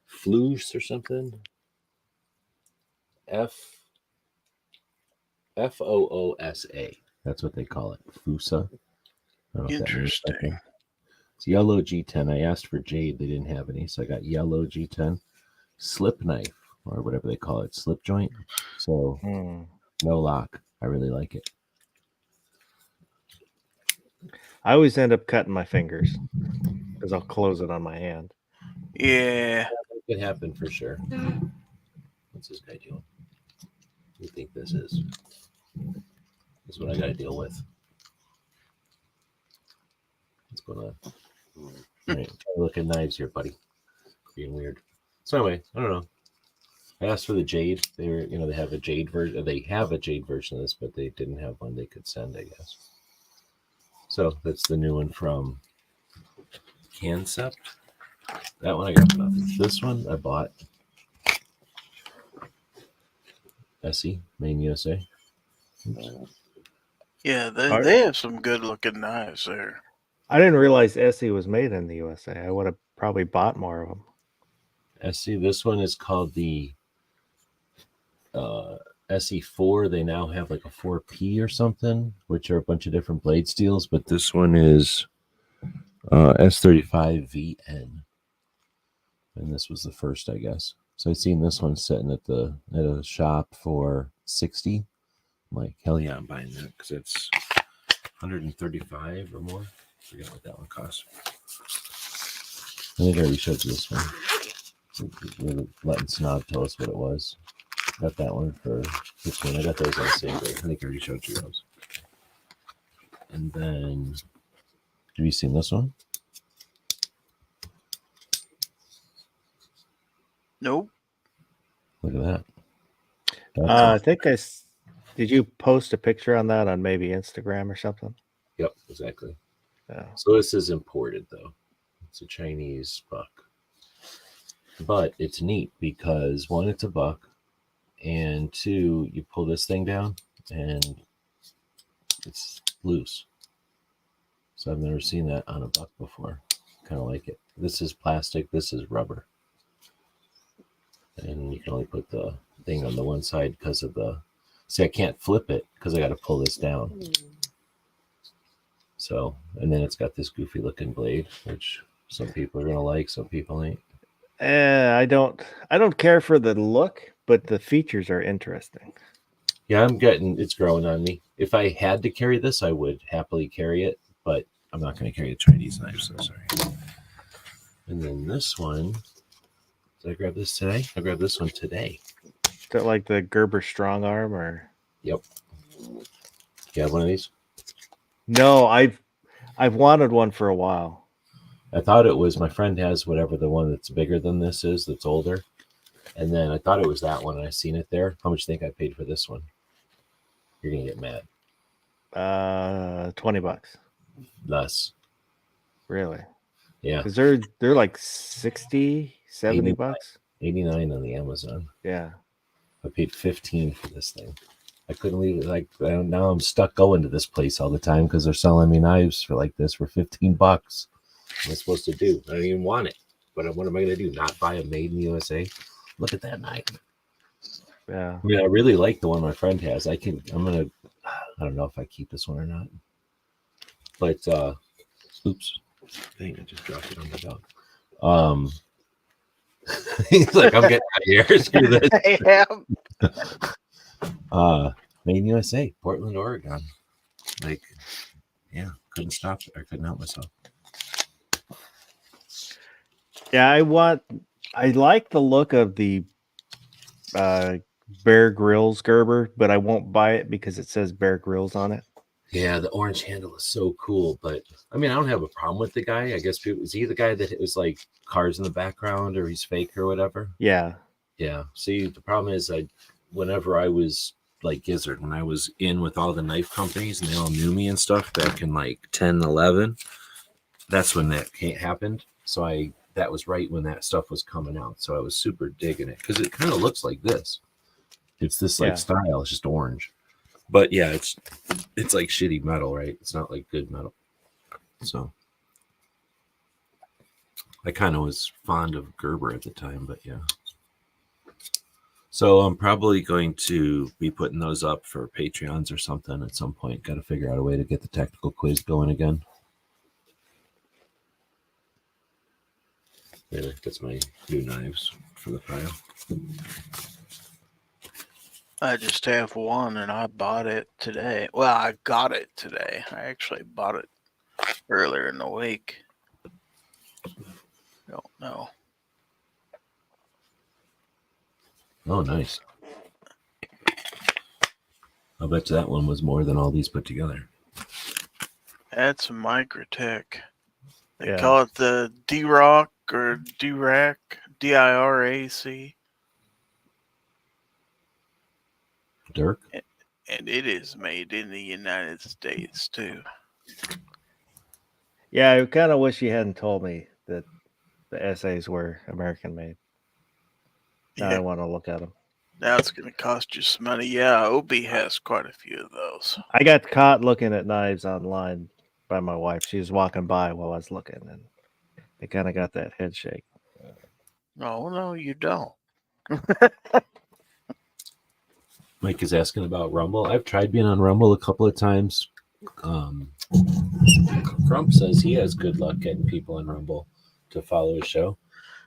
Floose or something. Foosa. That's what they call it. Fusa. Interesting. It's yellow G10. I asked for jade. They didn't have any. So I got yellow G10 slip knife or whatever they call it. Slip joint. So no lock. I really like it. I always end up cutting my fingers because I'll close it on my hand. Yeah. That could happen for sure. What's this guy doing? What do you think this is? This is what I got to deal with. What's going on? All right, look at knives here, buddy. Being weird. So anyway, I don't know. I asked for the jade. They were, they have a jade version. They have a jade version of this, but they didn't have one they could send, I guess. So that's the new one from Concept. That one I got for nothing. This one I bought. Essie, Maine, USA. Oops. Yeah, they have some good looking knives there. I didn't realize Essie was made in the USA. I would have probably bought more of them. Essie, this one is called the SE4. They now have like a 4P or something, which are a bunch of different blade steels, but this one is S35VN. And this was the first, I guess. So I've seen this one sitting at a shop for $60. I'm like, hell yeah, I'm buying that because it's $135 or more. I forget what that one costs. I think I already showed you this one. We're letting Snob tell us what it was. Got that one for $15. I got those on the same day. I think I already showed you those. And then, have you seen this one? Nope. Look at that. I think did you post a picture on that on maybe Instagram or something? Yep, exactly. Yeah. So this is imported though. It's a Chinese buck. But it's neat because one, it's a buck, and two, you pull this thing down and it's loose. So I've never seen that on a buck before. Kind of like it. This is plastic. This is rubber. And you can only put the thing on the one side because of the... See, I can't flip it because I got to pull this down. So, and then it's got this goofy looking blade, which some people are going to like, some people ain't. I don't care for the look, but the features are interesting. Yeah, it's growing on me. If I had to carry this, I would happily carry it, but I'm not going to carry a Chinese knife, so sorry. And then this one, did I grab this today? I grabbed this one today. Is that like the Gerber Strong Arm or? Yep. You have one of these? No, I've wanted one for a while. I thought it was, my friend has whatever the one that's bigger than this is, that's older. And then I thought it was that one, and I seen it there. How much do you think I paid for this one? You're going to get mad. $20. Less. Really? Yeah. Because they're like 60, 70 bucks. 89 on the Amazon. Yeah. I paid 15 for this thing. I couldn't leave it. Like, now I'm stuck going to this place all the time because they're selling me knives for like this for 15 bucks. What am I supposed to do? I don't even want it. But what am I going to do? Not buy a made in the USA? Look at that knife. Yeah. I mean, I really like the one my friend has. I don't know if I keep this one or not. But, oops. Dang, I just dropped it on the dog. He's like, I'm getting out of here. Screw this. I am. Made in USA, Portland, Oregon. Like, yeah, couldn't stop it. I couldn't help myself. Yeah, I like the look of the Bear Grylls Gerber, but I won't buy it because it says Bear Grylls on it. Yeah, the orange handle is so cool, but I mean, I don't have a problem with the guy. I guess is he the guy that it was like cars in the background, or he's fake or whatever? Yeah. Yeah. See, the problem is, whenever I was like Gizzard, when I was in with all the knife companies and they all knew me and stuff back in like 10, 11, that's when that happened. So that was right when that stuff was coming out. So I was super digging it because it kind of looks like this. It's this like style. It's just orange. But yeah, it's like shitty metal, right? It's not like good metal. So I kind of was fond of Gerber at the time, but yeah. So I'm probably going to be putting those up for Patreons or something at some point. Got to figure out a way to get the technical quiz going again. Yeah, that's my new knives for the file. I just have one, and I bought it today. Well, I got it today. I actually bought it earlier in the week. Don't know. Oh, nice. I bet you that one was more than all these put together. That's a Microtech. They call it the D-Rock or D-Rack, D-I-R-A-C. Dirk? And it is made in the United States, too. Yeah, I kind of wish you hadn't told me that the essays were American made. Now I want to look at them. Now it's going to cost you some money. Yeah, Obi has quite a few of those. I got caught looking at knives online by my wife. She was walking by while I was looking, and it kind of got that head shake. No, you don't. Mike is asking about Rumble. I've tried being on Rumble a couple of times. Crump says he has good luck getting people on Rumble to follow his show,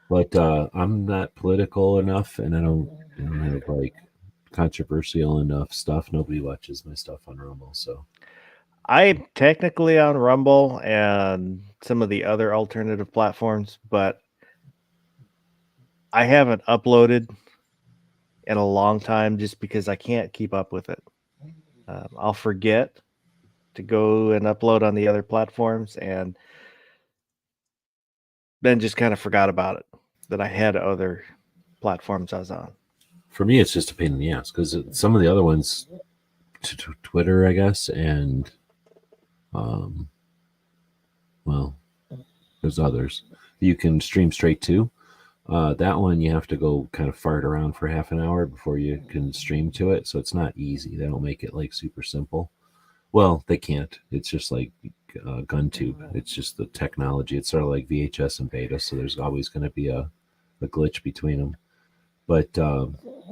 but I'm not political enough, and I don't have like controversial enough stuff. Nobody watches my stuff on Rumble, so I'm technically on Rumble and some of the other alternative platforms, but I haven't uploaded in a long time just because I can't keep up with it. I'll forget to go and upload on the other platforms, and then just kind of forgot about it, that I had other platforms I was on. For me, it's just a pain in the ass because some of the other ones, Twitter, I guess, and well, there's others you can stream straight to. That one you have to go kind of fart around for half an hour before you can stream to it, so it's not easy. They don't make it like super simple. Well, they can't. It's just like gun tube. It's just the technology. It's sort of like VHS and beta, so there's always going to be a glitch between them. But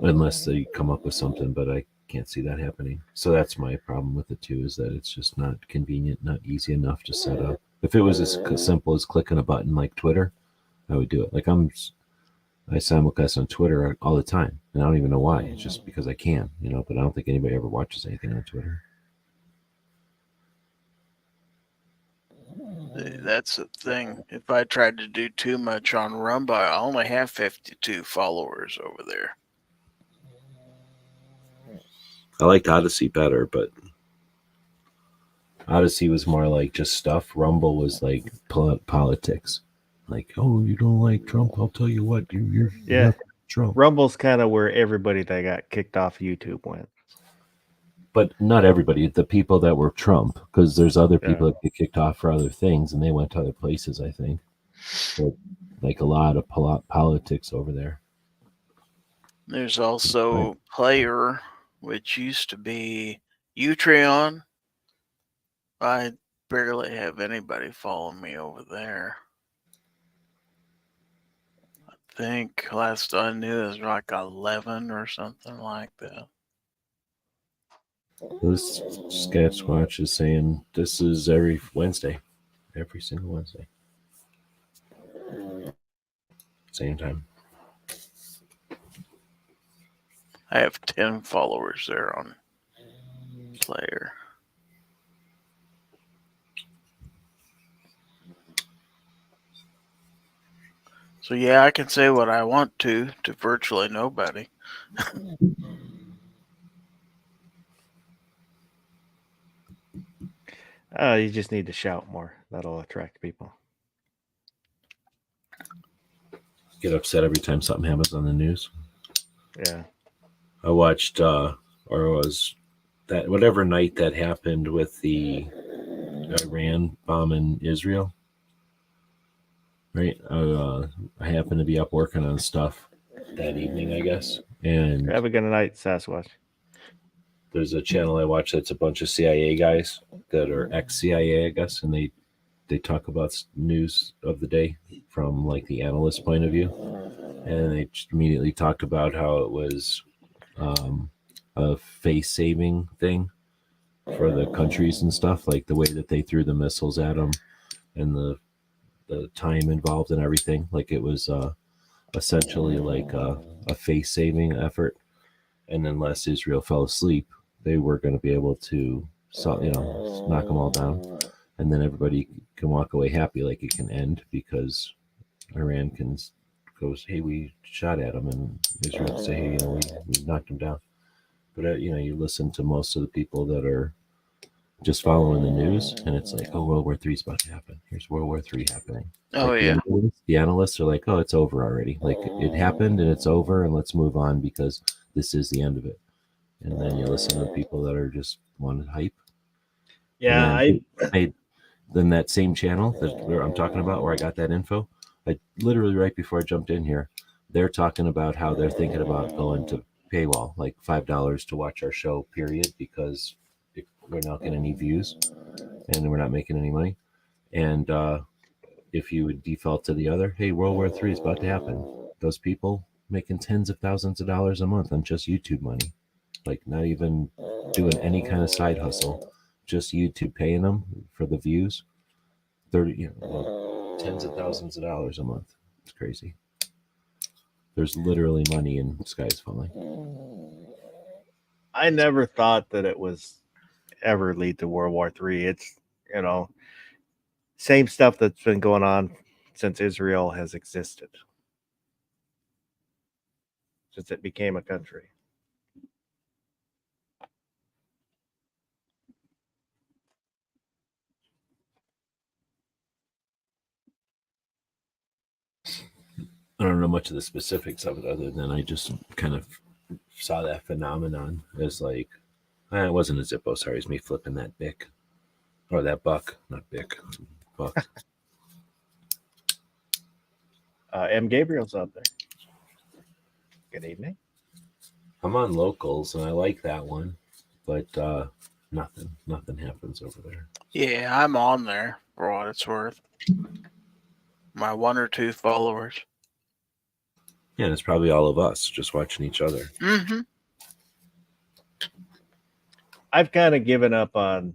unless they come up with something, but I can't see that happening. So that's my problem with it too, is that it's just not convenient, not easy enough to set up. If it was as simple as clicking a button like Twitter, I would do it. Like I simulcast on Twitter all the time, and I don't even know why. It's just because I can, but I don't think anybody ever watches anything on Twitter. That's the thing. If I tried to do too much on Rumba, I only have 52 followers over there. I liked Odyssey better, but Odyssey was more like just stuff. Rumble was like politics. Like, oh, you don't like Trump? I'll tell you what, you're Trump. Rumble's kind of where everybody that got kicked off YouTube went. But not everybody. The people that were Trump, because there's other people that get kicked off for other things, and they went to other places, I think. But like a lot of politics over there. There's also Player, which used to be Utreon. I barely have anybody following me over there. I think last I knew it was like 11 or something like that. This Scatswatch is saying this is every Wednesday. Every single Wednesday. Same time. I have 10 followers there on Player. So yeah, I can say what I want to virtually nobody. You just need to shout more. That'll attract people. Get upset every time something happens on the news. Yeah. I watched, or was that whatever night that happened with the Iran bombing Israel. Right. I happened to be up working on stuff that evening, I guess. And have a good night, Sasquatch. There's a channel I watch that's a bunch of CIA guys that are ex-CIA, I guess, and they talk about news of the day from like the analyst point of view. And they just immediately talked about how it was a face-saving thing for the countries and stuff, like the way that they threw the missiles at them and the time involved and everything. Like it was essentially like a face-saving effort. And unless Israel fell asleep, they were going to be able to, knock them all down. And then everybody can walk away happy, like it can end because Iran goes, hey, we shot at them, and Israel say, hey, we knocked them down. But you listen to most of the people that are just following the news, and it's like, oh, World War III is about to happen. Here's World War III happening. Oh, like yeah. The analysts are like, oh, it's over already. Like it happened and it's over, and let's move on because this is the end of it. And then you listen to people that are just wanting hype. Yeah, then that same channel that I'm talking about, where I got that info, I literally right before I jumped in here, they're talking about how they're thinking about going to paywall, like $5 to watch our show, period, because we're not getting any views and we're not making any money. And if you would default to the other, hey, World War III is about to happen. Those people making tens of thousands of dollars a month on just YouTube money, like not even doing any kind of side hustle, just YouTube paying them for the views. 30, tens of thousands of dollars a month. It's crazy. There's literally money in Skies Falling. I never thought that it was ever lead to World War III. It's, same stuff that's been going on since Israel has existed, since it became a country. I don't know much of the specifics of it other than I just kind of saw that phenomenon as like, it wasn't a Zippo, sorry, it's me flipping that Bic. Or that Buck, not Bic, Buck. M. Gabriel's out there. Good evening. I'm on locals and I like that one, but Nothing happens over there. Yeah, I'm on there for what it's worth. My 1 or 2 followers. Yeah, and it's probably all of us just watching each other. Mm-hmm. I've kind of given up on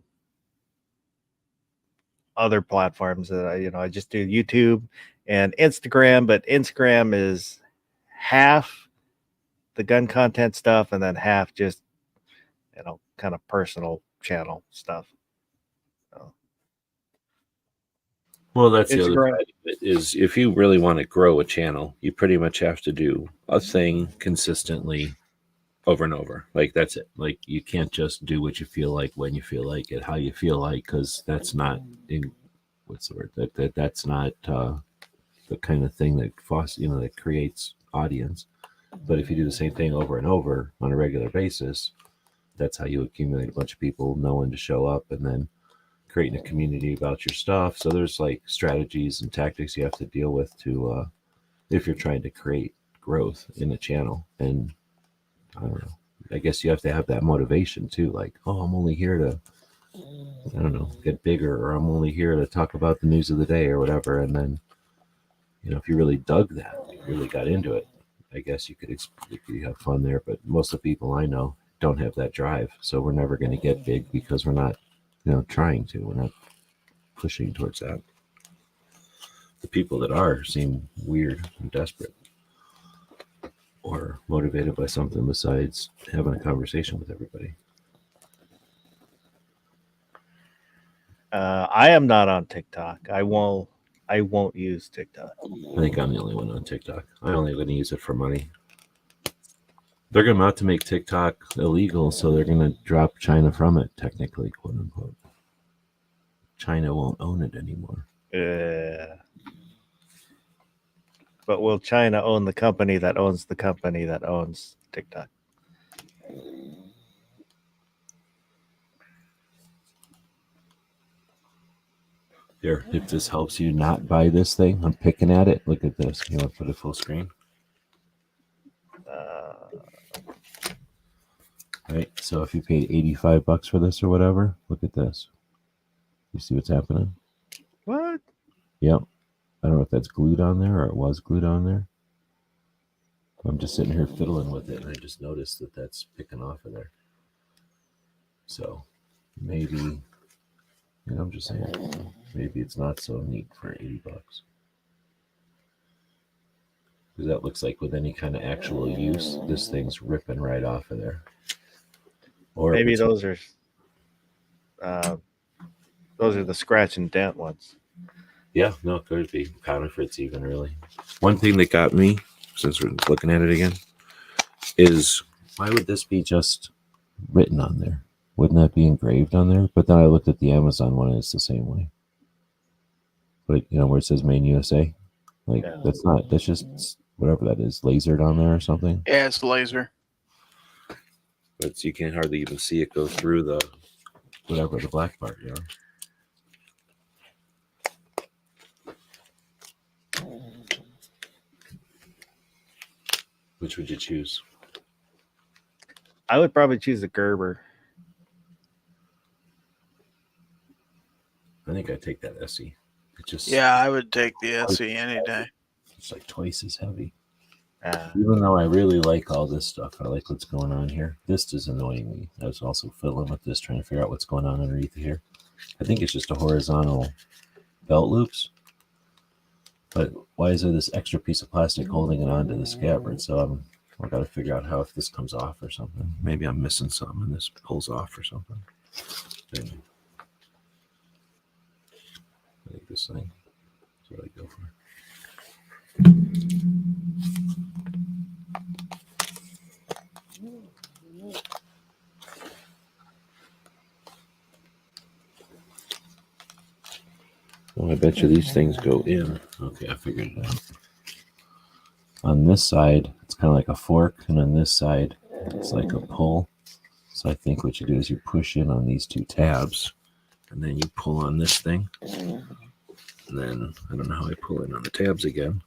other platforms that I just do YouTube and Instagram, but Instagram is half the gun content stuff and then half just kind of personal channel stuff. So, Well, that's the other Instagram. side of it is if you really want to grow a channel, you pretty much have to do a thing consistently over and over. Like that's it. Like you can't just do what you feel like when you feel like it, how you feel like, because that's not what's the word? That's not the kind of thing that that creates audience. But if you do the same thing over and over on a regular basis, that's how you accumulate a bunch of people knowing to show up and then creating a community about your stuff. So there's like strategies and tactics you have to deal with to if you're trying to create growth in a channel. And I don't know, I guess you have to have that motivation too. Like, oh, I'm only here to, I don't know, get bigger, or I'm only here to talk about the news of the day or whatever. And then, if you really dug that, really got into it, I guess you could have fun there. But most of the people I know don't have that drive. So we're never going to get big because we're not, trying to. We're not pushing towards that. The people that are seem weird and desperate or motivated by something besides having a conversation with everybody. I am not on TikTok. I won't use TikTok. I think I'm the only one on TikTok. I only going to use it for money. They're going to make TikTok illegal, so they're going to drop China from it, technically, quote unquote. China won't own it anymore. But will China own the company that owns the company that owns TikTok? Here, if this helps you not buy this thing, I'm picking at it. Look at this. You want to put it full screen? Right. So if you paid $85 for this or whatever, look at this. You see what's happening? What? Yep. I don't know if that's glued on there or it was glued on there. I'm just sitting here fiddling with it, and I just noticed that that's picking off of there. So maybe, I'm just saying, maybe it's not so neat for $80. Because that looks like with any kind of actual use, this thing's ripping right off of there. Or maybe those are the scratch and dent ones. Yeah, no, it could be counterfeits even, really. One thing that got me, since we're looking at it again, is why would this be just written on there? Wouldn't that be engraved on there? But then I looked at the Amazon one and it's the same way. But, where it says Maine USA? Like, yeah. That's just whatever that is, lasered on there or something? Yeah, it's laser. But you can't hardly even see it go through the black part, Which would you choose? I would probably choose the Gerber. I think I'd take that SE. I would take the SE any day. It's like twice as heavy. Even though I really like all this stuff, I like what's going on here. This is annoying me. I was also fiddling with this, trying to figure out what's going on underneath here. I think it's just a horizontal belt loops. But why is there this extra piece of plastic holding it onto the scabbard? So I've got to figure out how if this comes off or something. Maybe I'm missing something and this pulls off or something. Anyway. I think this thing is what I go for. Well, I bet you these things go in. Okay, I figured it out. On this side, it's kind of like a fork, and on this side, it's like a pull. So I think what you do is you push in on these two tabs, and then you pull on this thing. And then, I don't know how I pull in on the tabs again.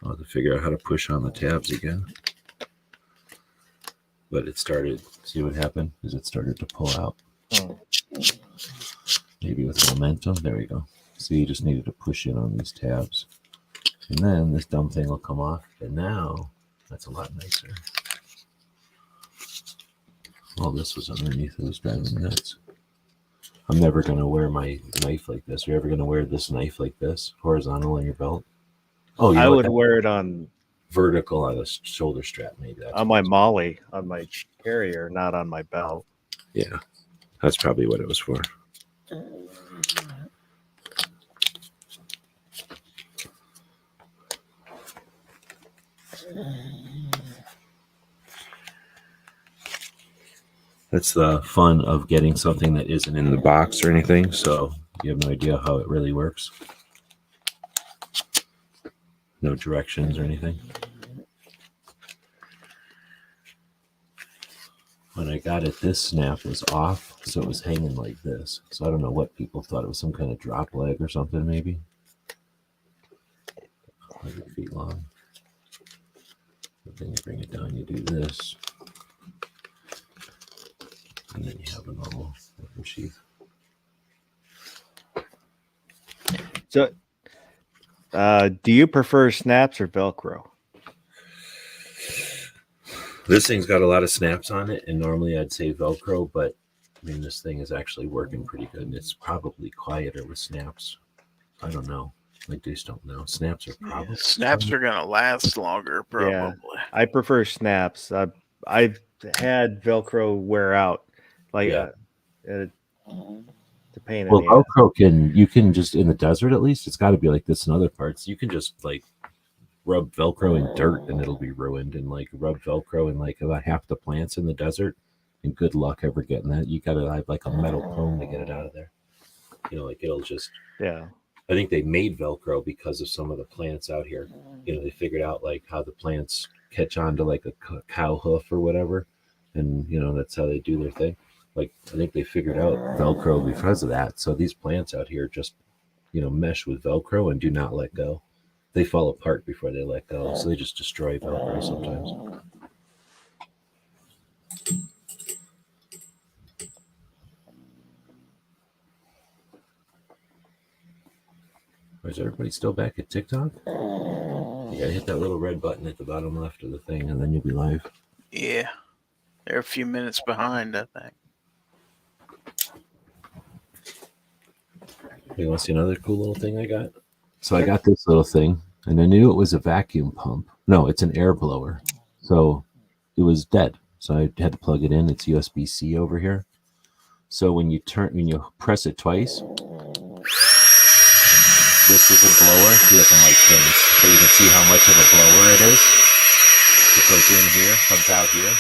I'll have to figure out how to push on the tabs again. but it started. See what happened? Is it started to pull out? Hmm. Maybe with momentum. There we go. So you just needed to push in on these tabs, and then this dumb thing will come off. And now that's a lot nicer. Well, this was underneath. It was driving me nuts. I'm never going to wear my knife like this. Are you ever going to wear this knife like this, horizontal on your belt? Oh, you I know would what? wear it on Vertical on a shoulder strap, maybe. That's on my Molly, on my carrier, not on my belt. Yeah, that's probably what it was for. That's the fun of getting something that isn't in the box or anything, so you have no idea how it really works. No directions or anything. When I got it, this snap was off, so it was hanging like this. So I don't know what people thought. It was some kind of drop leg or something, maybe. 100 feet long. But then you bring it down, you do this. And then you have a normal open sheath. So, do you prefer snaps or Velcro? This thing's got a lot of snaps on it, and normally I'd say Velcro, but I mean, this thing is actually working pretty good, and it's probably quieter with snaps. I don't know. I just don't know. Snaps are probably Snaps are gonna last longer, probably. Yeah. I prefer snaps. I've had Velcro wear out. Like, Yeah. it's a pain in well, the ass. Velcro you can just in the desert at least. It's got to be like this in other parts. You can just like rub Velcro in dirt and it'll be ruined, and like rub Velcro in like about half the plants in the desert, and good luck ever getting that. You got to have like a metal comb to get it out of there. You know, like it'll just. Yeah. I think they made Velcro because of some of the plants out here. You know, they figured out like how the plants catch on to like a cow hoof or whatever, and you know that's how they do their thing. Like I think they figured out Velcro because of that. So these plants out here just, you know, mesh with Velcro and do not let go. They fall apart before they let go, so they just destroy Velcro sometimes. Is everybody still back at TikTok? You gotta hit that little red button at the bottom left of the thing, and then you'll be live. Yeah. They're a few minutes behind, I think. You want to see another cool little thing I got? So I got this little thing, and I knew it was a vacuum pump. No, it's an air blower. So it was dead. So I had to plug it in. It's USB-C over here. So when you press it twice, this is a blower. See, like I'm like things. So you can see how much of a blower it is. It goes in here, comes out here.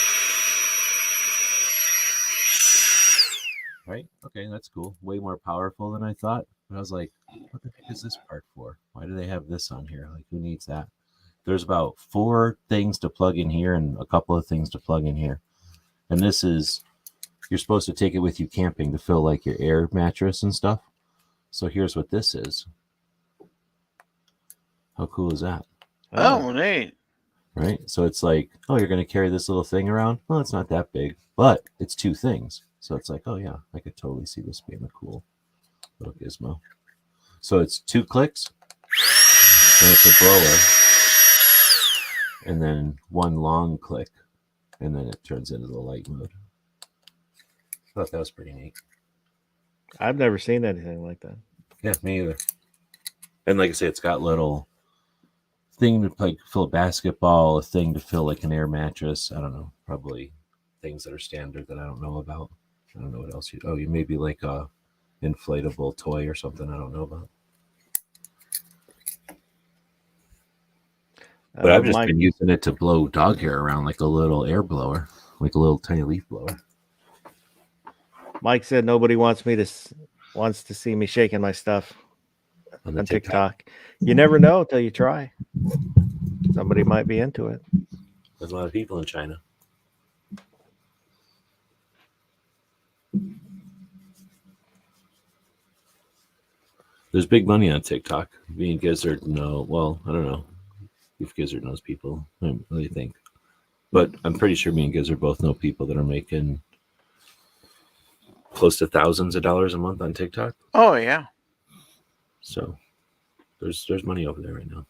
Right? Okay, that's cool. Way more powerful than I thought. But I was like, what the heck is this part for? Why do they have this on here? Like, who needs that? There's about 4 things to plug in here and a couple of things to plug in here. And this is, you're supposed to take it with you camping to fill like your air mattress and stuff. So here's what this is. How cool is that? Oh, neat. Right? So it's like, oh, you're going to carry this little thing around? Well, it's not that big, but it's 2 things. So it's like, oh yeah, I could totally see this being a cool little gizmo. So it's 2 clicks, and it's a blower, and then 1 long click, and then it turns into the light mode. I thought that was pretty neat. I've never seen anything like that. Yeah, me either. And like I say, it's got little thing to like fill a basketball, a thing to fill like an air mattress. I don't know, probably things that are standard that I don't know about. I don't know what else you maybe like a inflatable toy or something I don't know about. But I've just been using it to blow dog hair around like a little air blower, like a little tiny leaf blower. Mike said nobody wants to see me shaking my stuff on TikTok. You never know till you try. Somebody might be into it. There's a lot of people in China. There's big money on TikTok. Me and Gizzard know. Well, I don't know if Gizzard knows people. I don't really think. But I'm pretty sure me and Gizzard both know people that are making close to thousands of dollars a month on TikTok. Oh yeah. So there's money over there right now.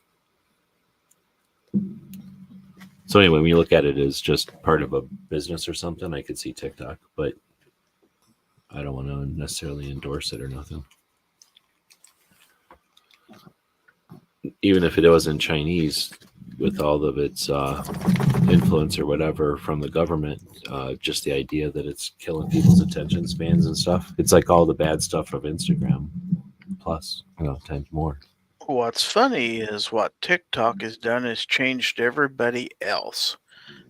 So anyway, when you look at it as just part of a business or something, I could see TikTok, but I don't want to necessarily endorse it or nothing. Even if it wasn't Chinese, with all of its influence or whatever from the government, just the idea that it's killing people's attention spans and stuff. It's like all the bad stuff of Instagram plus, times more. What's funny is what TikTok has done is changed everybody else,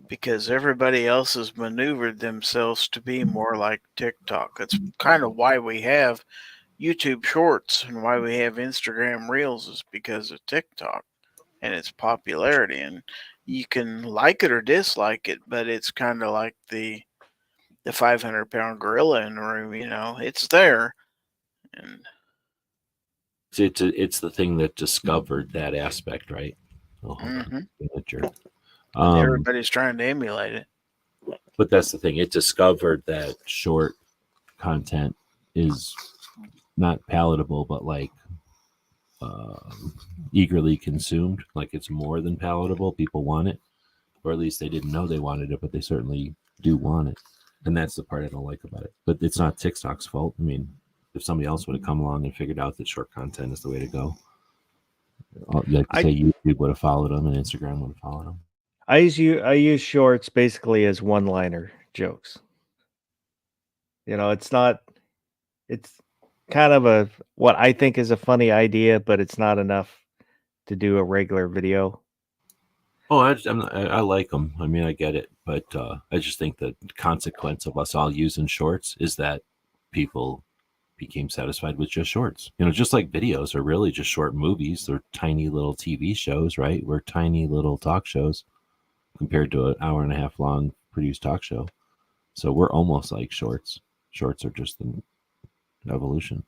because everybody else has maneuvered themselves to be more like TikTok. That's kind of why we have YouTube Shorts and why we have Instagram Reels, is because of TikTok and its popularity. And you can like it or dislike it, but it's kind of like the 500-pound gorilla in the room. It's there. And It's the thing that discovered that aspect, right? Oh, hold on. A jerk. Everybody's trying to emulate it. But that's the thing. It discovered that short content is not palatable, but like eagerly consumed. Like it's more than palatable. People want it, or at least they didn't know they wanted it, but they certainly do want it. And that's the part I don't like about it. But it's not TikTok's fault. I mean, if somebody else would have come along and figured out that short content is the way to go, like to say YouTube would have followed them and Instagram would have followed them. I use shorts basically as one-liner jokes. It's kind of what I think is a funny idea, but it's not enough to do a regular video. Oh, I like them. I mean, I get it, but I just think the consequence of us all using shorts is that people became satisfied with just shorts. Just like videos are really just short movies. They're tiny little TV shows, right? We're tiny little talk shows compared to an hour and a half long produced talk show. So we're almost like shorts. Shorts are just an evolution.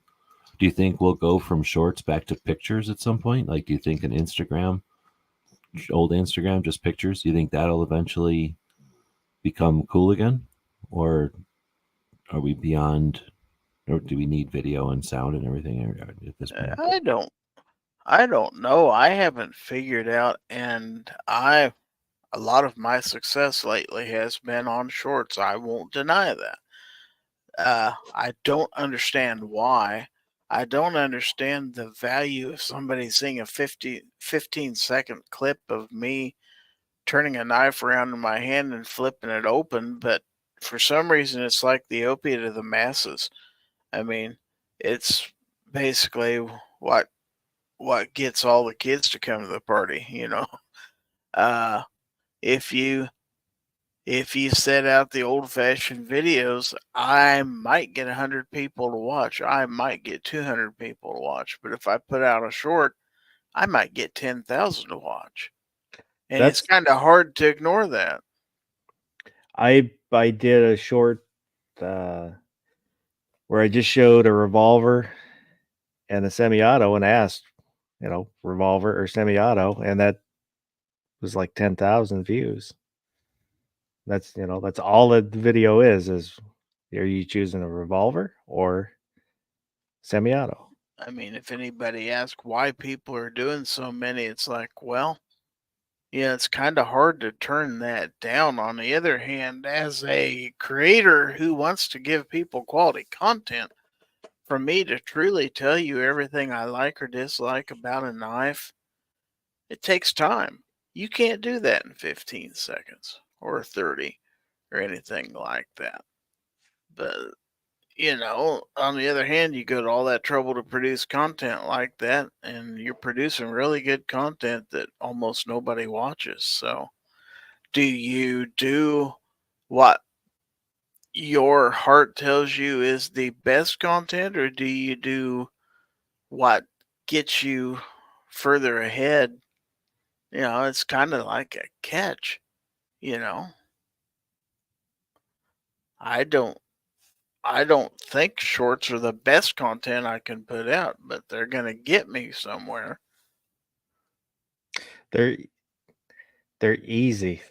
Do you think we'll go from shorts back to pictures at some point? Like, do you think an old Instagram, just pictures, do you think that'll eventually become cool again? Or are we beyond, or do we need video and sound and everything at this point? I don't know. I haven't figured out, and a lot of my success lately has been on shorts. I won't deny that. I don't understand why. I don't understand the value of somebody seeing a 15-second clip of me turning a knife around in my hand and flipping it open, but for some reason it's like the opiate of the masses. I mean, it's basically what gets all the kids to come to the party. If you set out the old-fashioned videos, I might get 100 people to watch. I might get 200 people to watch. But if I put out a short, I might get 10,000 to watch. And it's kind of hard to ignore that. I did a short where I just showed a revolver and a semi-auto and asked, revolver or semi-auto, and that was like 10,000 views. That's all the video is are you choosing a revolver or semi-auto? I mean, if anybody asks why people are doing so many, it's like, well, yeah, it's kind of hard to turn that down. On the other hand, as a creator who wants to give people quality content, for me to truly tell you everything I like or dislike about a knife, it takes time. You can't do that in 15 seconds or 30 or anything like that. But, on the other hand, you go to all that trouble to produce content like that, and you're producing really good content that almost nobody watches. So, do you do what your heart tells you is the best content, or do you do what gets you further ahead? It's kind of like a catch, you know. I don't think shorts are the best content I can put out, but they're going to get me somewhere. They're easy.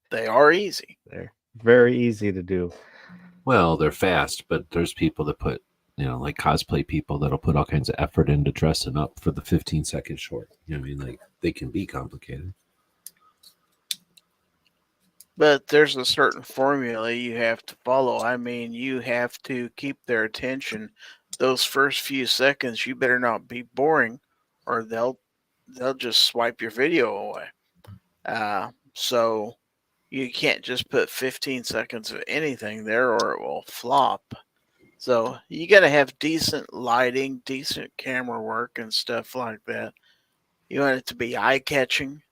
they are easy. They're very easy to do. Well, they're fast, but there's people that put, like cosplay people that'll put all kinds of effort into dressing up for the 15-second short. You know what I mean? Like, they can be complicated. But there's a certain formula you have to follow. I mean, you have to keep their attention. Those first few seconds, you better not be boring, or they'll just swipe your video away. So you can't just put 15 seconds of anything there, or it will flop. So you got to have decent lighting, decent camera work, and stuff like that. You want it to be eye-catching.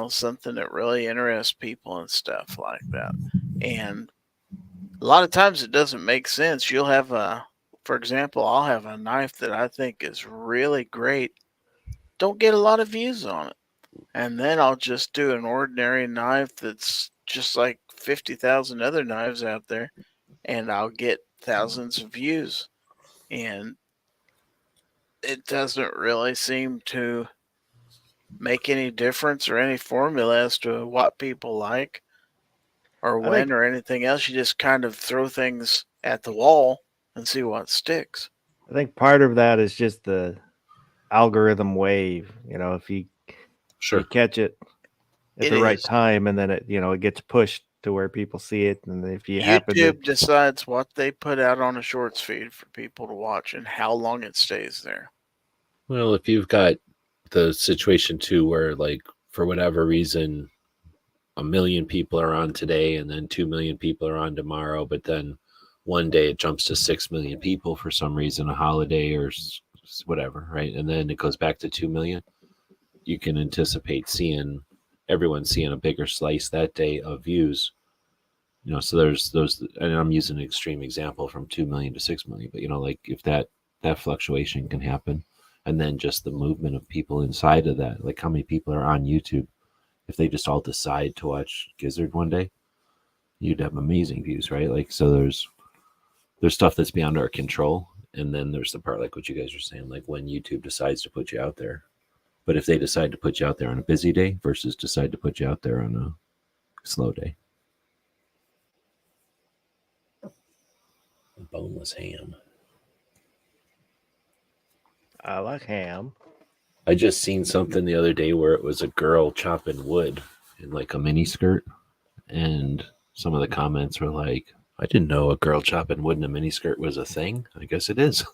Something that really interests people and stuff like that. And a lot of times it doesn't make sense. You'll have for example, I'll have a knife that I think is really great. Don't get a lot of views on it. And then I'll just do an ordinary knife that's just like 50,000 other knives out there, and I'll get thousands of views. And it doesn't really seem to make any difference or any formula as to what people like or when or anything else. You just kind of throw things at the wall and see what sticks. I think part of that is just the algorithm wave. If you catch it at the right time, and then it gets pushed to where people see it, and if you YouTube decides what they put out on a shorts feed for people to watch and how long it stays there. Well, if you've got the situation too where, like, for whatever reason 1 million people are on today and then 2 million people are on tomorrow, but then one day it jumps to 6 million people for some reason, a holiday or whatever, right? And then it goes back to 2 million. You can anticipate everyone seeing a bigger slice that day of views. So there's those, and I'm using an extreme example from 2 million to 6 million, but like if that fluctuation can happen. And then just the movement of people inside of that, like how many people are on YouTube. If they just all decide to watch Gizzard one day, you'd have amazing views, right? Like, so there's stuff that's beyond our control. And then there's the part like what you guys are saying, like when YouTube decides to put you out there. But if they decide to put you out there on a busy day versus decide to put you out there on a slow day. Boneless ham. I like ham. I just seen something the other day where it was a girl chopping wood in like a mini skirt, and some of the comments were like, I didn't know a girl chopping wood in a mini skirt was a thing. I guess it is.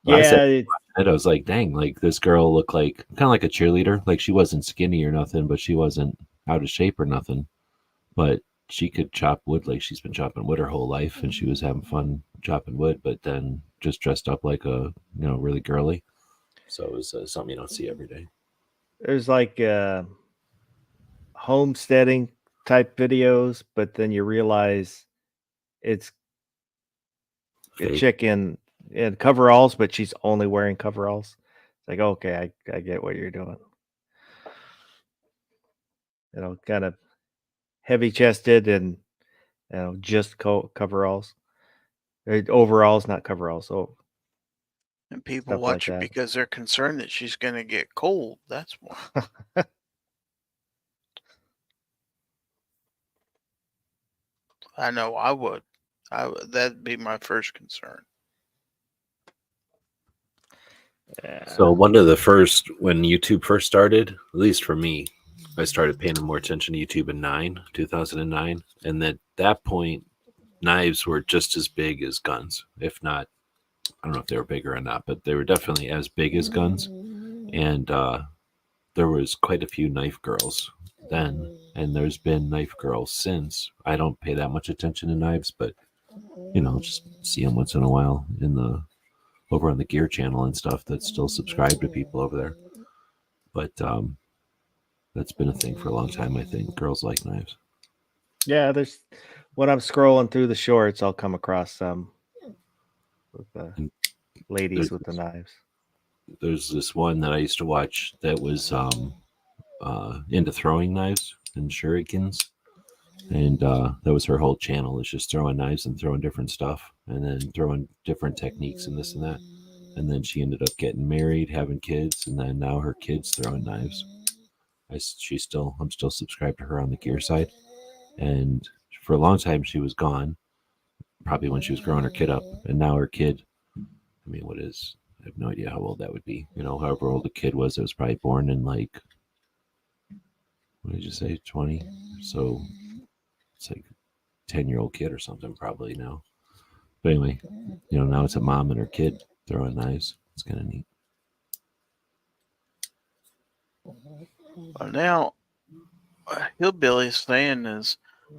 Yeah. I was like, dang, like this girl looked like kind of like a cheerleader. Like she wasn't skinny or nothing, but she wasn't out of shape or nothing. But she could chop wood like she's been chopping wood her whole life, and she was having fun chopping wood, but then just dressed up like a, really girly. So it was something you don't see every day. There's like homesteading type videos, but then you realize it's a chick in coveralls, but she's only wearing coveralls. It's like, okay, I get what you're doing. Kind of heavy chested and just coveralls, overalls, not coveralls. So, and people watch it because they're concerned that she's going to get cold. That's why. I know I would. That'd be my first concern. Yeah. So one of the first, when YouTube first started, at least for me, I started paying more attention to YouTube in 2009. And at that point, knives were just as big as guns, if not, I don't know if they were bigger or not, but they were definitely as big as guns. And there was quite a few knife girls then, and there's been knife girls since. I don't pay that much attention to knives, but just see them once in a while over on the Gear channel and stuff that's still subscribed to people over there. But that's been a thing for a long time, I think. Girls like knives. Yeah, when I'm scrolling through the shorts, I'll come across some with the ladies with the knives. There's this one that I used to watch that was into throwing knives and shurikens, and that was her whole channel. It's just throwing knives and throwing different stuff, and then throwing different techniques and this and that. And then she ended up getting married, having kids, and then now her kids throwing knives. I'm still subscribed to her on the gear side, and for a long time she was gone, probably when she was growing her kid up, and now her kid, I mean, I have no idea how old that would be. However old the kid was, it was probably born in like, what did you say, 20? So it's like 10-year-old kid or something probably now. But anyway, now it's a mom and her kid throwing knives. It's kind of neat. Well, now, Hillbilly's saying is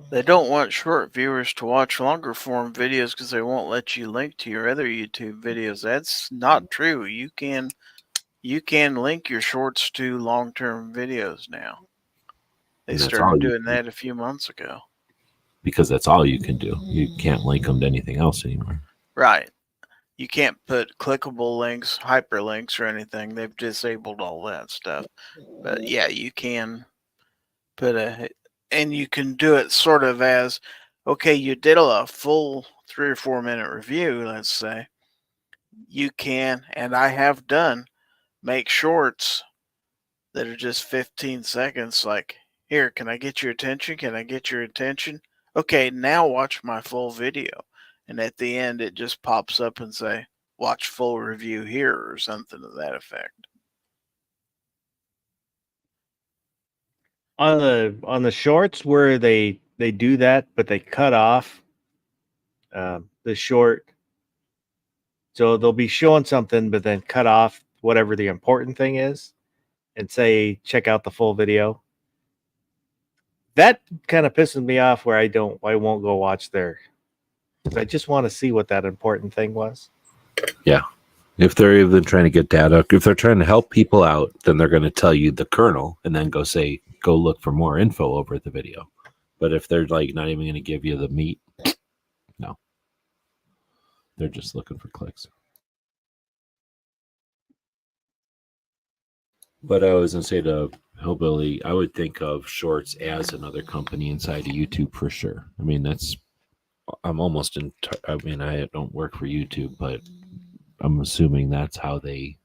they don't want short viewers to watch longer form videos because they won't let you link to your other YouTube videos. That's not true. You can link your shorts to long-term videos now. They started doing that a few months ago. Because that's all you can do. You can't link them to anything else anymore. Right. You can't put clickable links, hyperlinks, or anything. They've disabled all that stuff. But yeah, you can put and you can do it sort of as, okay, you did a full 3 or 4 minute review, let's say. You can, and I have done, make shorts that are just 15 seconds. Like, here, can I get your attention? Can I get your attention? Okay, now watch my full video. And at the end, it just pops up and say, watch full review here or something to that effect. On the shorts where they do that, but they cut off the short. So they'll be showing something, but then cut off whatever the important thing is and say, check out the full video. That kind of pisses me off where I won't go watch there. Because I just want to see what that important thing was. Yeah. If they're even trying to get data, if they're trying to help people out, then they're going to tell you the kernel and then go look for more info over the video. But if they're like not even going to give you the meat, no. They're just looking for clicks. But I was going to say to Hillbilly, I would think of Shorts as another company inside of YouTube for sure. I mean, I'm almost I don't work for YouTube, but I'm assuming that's how they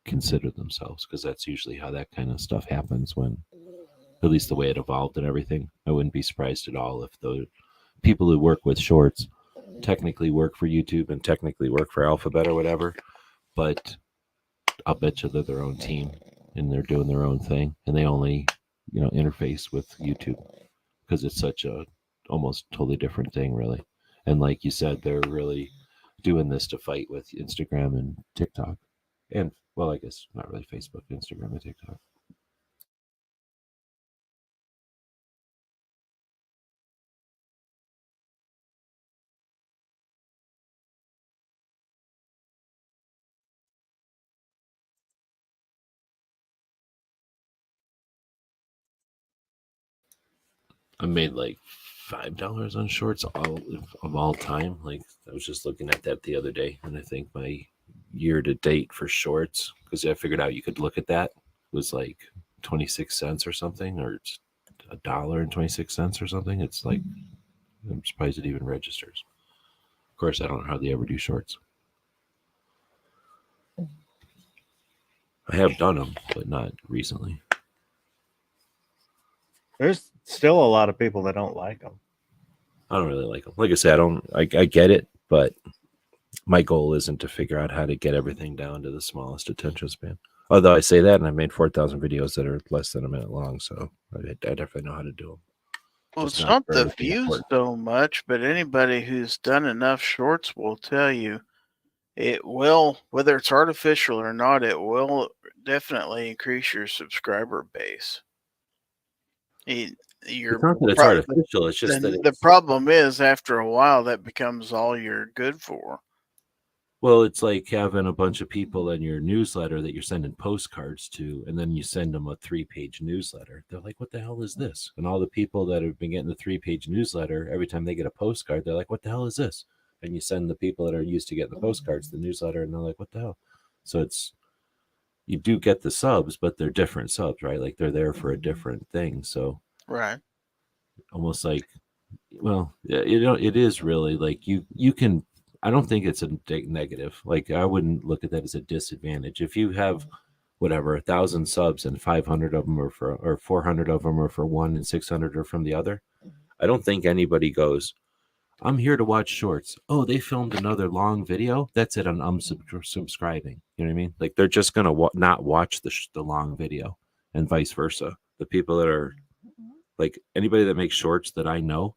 consider themselves, because that's usually how that kind of stuff happens, when at least the way it evolved and everything. I wouldn't be surprised at all if the people who work with Shorts technically work for YouTube and technically work for Alphabet or whatever, but I'll bet you they're their own team and they're doing their own thing, and they only interface with YouTube because it's such a almost totally different thing, really. And like you said, they're really doing this to fight with Instagram and TikTok, and well, I guess not really Facebook, Instagram, and TikTok. I made like $5 on Shorts of all time. Like, I was just looking at that the other day, and I think my year to date for Shorts, because I figured out you could look at that, was like 26 cents or something, or it's $1.26 or something. It's like, I'm surprised it even registers. Of course, I don't know how they ever do Shorts. I have done them, but not recently. There's still a lot of people that don't like them. I don't really like them. Like I said, I get it, but my goal isn't to figure out how to get everything down to the smallest attention span. Although I say that, and I made 4,000 videos that are less than a minute long, so I definitely know how to do them. Well, it's not the views so much, but anybody who's done enough Shorts will tell you it will, whether it's artificial or not, it will definitely increase your subscriber base. It's not that it's artificial. It's just that the problem is, after a while, that becomes all you're good for. Well, it's like having a bunch of people in your newsletter that you're sending postcards to, and then you send them a 3-page newsletter. They're like, what the hell is this? And all the people that have been getting the 3-page newsletter, every time they get a postcard, they're like, what the hell is this? And you send the people that are used to getting the postcards the newsletter, and they're like, what the hell? So you do get the subs, but they're different subs, right? Like, they're there for a different thing. So right, almost like, well, it is really like you can. I don't think it's a negative. Like, I wouldn't look at that as a disadvantage. If you have whatever 1,000 subs and 500 of them are for, or 400 of them are for one and 600 are from the other. I don't think anybody goes, I'm here to watch shorts. Oh, they filmed another long video. That's it. I'm subscribing. You know what I mean? Like they're just gonna not watch the long video, and vice versa. The people that are like anybody that makes shorts that I know,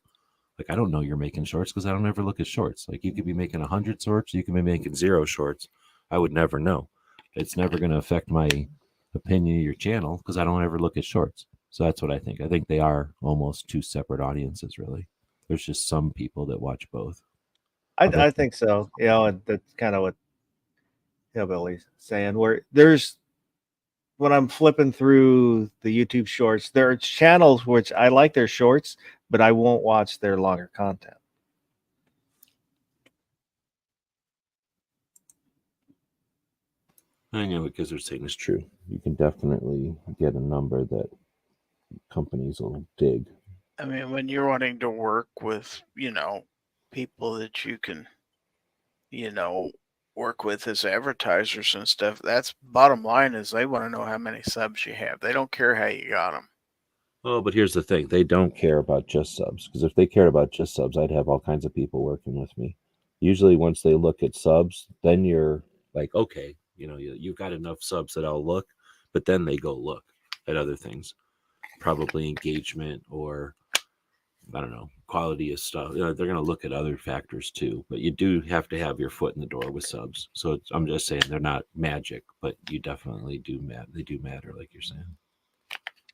like I don't know you're making shorts because I don't ever look at shorts. Like you could be making 100 shorts, you could be making 0 shorts. I would never know. It's never going to affect my opinion of your channel because I don't ever look at shorts. So that's what I think. I think they are almost two separate audiences, really. There's just some people that watch both. I think so. You know, and that's kind of what Hillbilly's saying. Where there's when I'm flipping through the YouTube shorts, there are channels which I like their shorts, but I won't watch their longer content. I know what Gizzard's saying is true. You can definitely get a number that companies will dig. I mean, when you're wanting to work with, people that you can, work with as advertisers and stuff, that's bottom line is they want to know how many subs you have. They don't care how you got them. Oh, but here's the thing. They don't care about just subs. Because if they cared about just subs, I'd have all kinds of people working with me. Usually once they look at subs, then you're like, okay, you've got enough subs that I'll look. But then they go look at other things. Probably engagement or, I don't know, quality of stuff. They're going to look at other factors too. But you do have to have your foot in the door with subs. So I'm just saying they're not magic, but you definitely do matter. They do matter, like you're saying.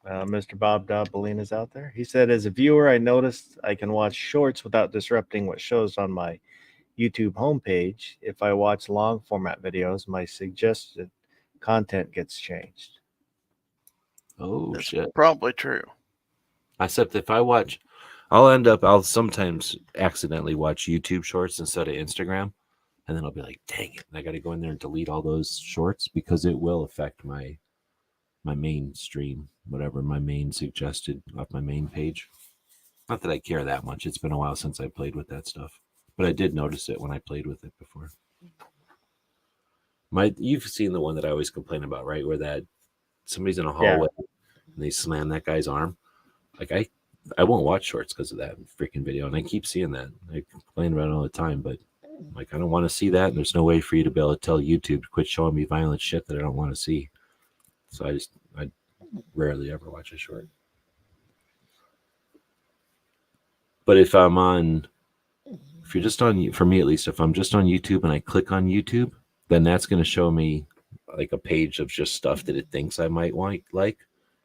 Mr. Bob Dobbolin is out there. He said, as a viewer, I noticed I can watch shorts without disrupting what shows on my YouTube homepage. If I watch long format videos, my suggested content gets changed. Oh, That's shit. probably true. Except if I watch, I'll sometimes accidentally watch YouTube shorts instead of Instagram. And then I'll be like, dang it. And I got to go in there and delete all those shorts because it will affect my mainstream, whatever, my main suggested off my main page. Not that I care that much. It's been a while since I played with that stuff. But I did notice it when I played with it before. You've seen the one that I always complain about, right? Where that somebody's in a hallway and they slam that guy's arm. Like I won't watch shorts because of that freaking video. And I keep seeing that. I complain about it all the time, but like I don't want to see that. And there's no way for you to be able to tell YouTube to quit showing me violent shit that I don't want to see. So I rarely ever watch a short. But if you're just on, for me at least, if I'm just on YouTube and I click on YouTube, then that's going to show me like a page of just stuff that it thinks I might like.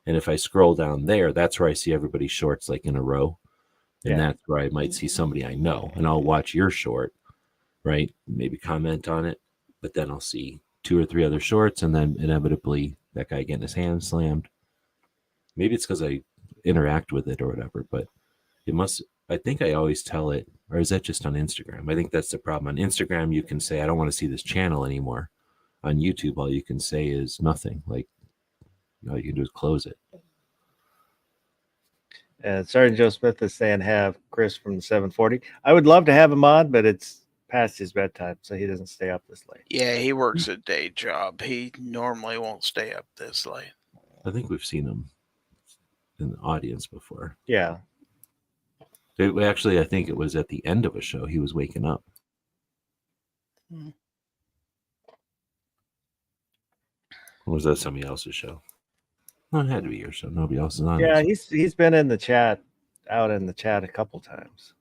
And if I scroll down there, that's where I see everybody's shorts like in a row. And that's where I might see somebody I know. And I'll watch your short, right? Maybe comment on it. But then I'll see 2 or 3 other shorts and then inevitably that guy getting his hand slammed. Maybe it's because I interact with it or whatever, but I think I always tell it, or is that just on Instagram? I think that's the problem. On Instagram, you can say, I don't want to see this channel anymore. On YouTube, all you can say is nothing. Like, all you can do is close it. And Sergeant Joe Smith is saying, have Chris from the 740. I would love to have him on, but it's past his bedtime, so he doesn't stay up this late. Yeah, he works a day job. He normally won't stay up this late. I think we've seen him in the audience before. Yeah. Actually, I think it was at the end of a show. He was waking up. Or was that somebody else's show? No, it had to be your show. Nobody else is on. Yeah, he's been in the chat, out in the chat a couple times.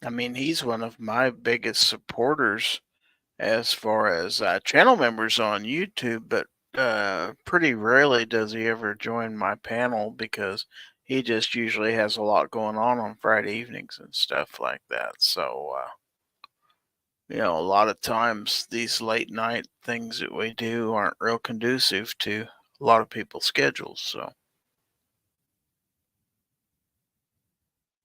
I mean, he's one of my biggest supporters as far as channel members on YouTube, but pretty rarely does he ever join my panel because he just usually has a lot going on Friday evenings and stuff like that. So, a lot of times these late night things that we do aren't real conducive to a lot of people's schedules. So,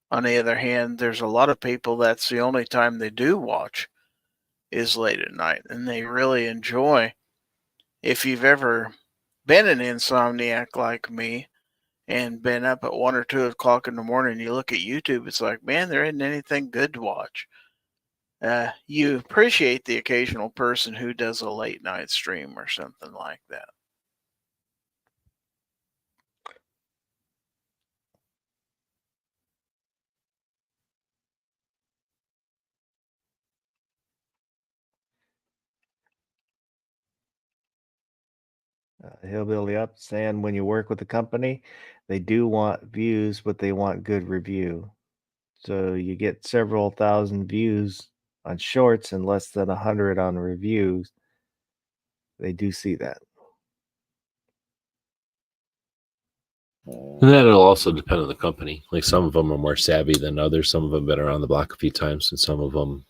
on the other hand, there's a lot of people that's the only time they do watch is late at night, and they really enjoy. If you've ever been an insomniac like me and been up at 1 or 2 o'clock in the morning, you look at YouTube, it's like, man, there isn't anything good to watch. you appreciate the occasional person who does a late night stream or something like that. Hillbilly Up saying when you work with a company, they do want views, but they want good review. So you get several thousand views on shorts and less than 100 on reviews. They do see that. And that'll also depend on the company. Like some of them are more savvy than others. Some of them been around the block a few times, and some of them,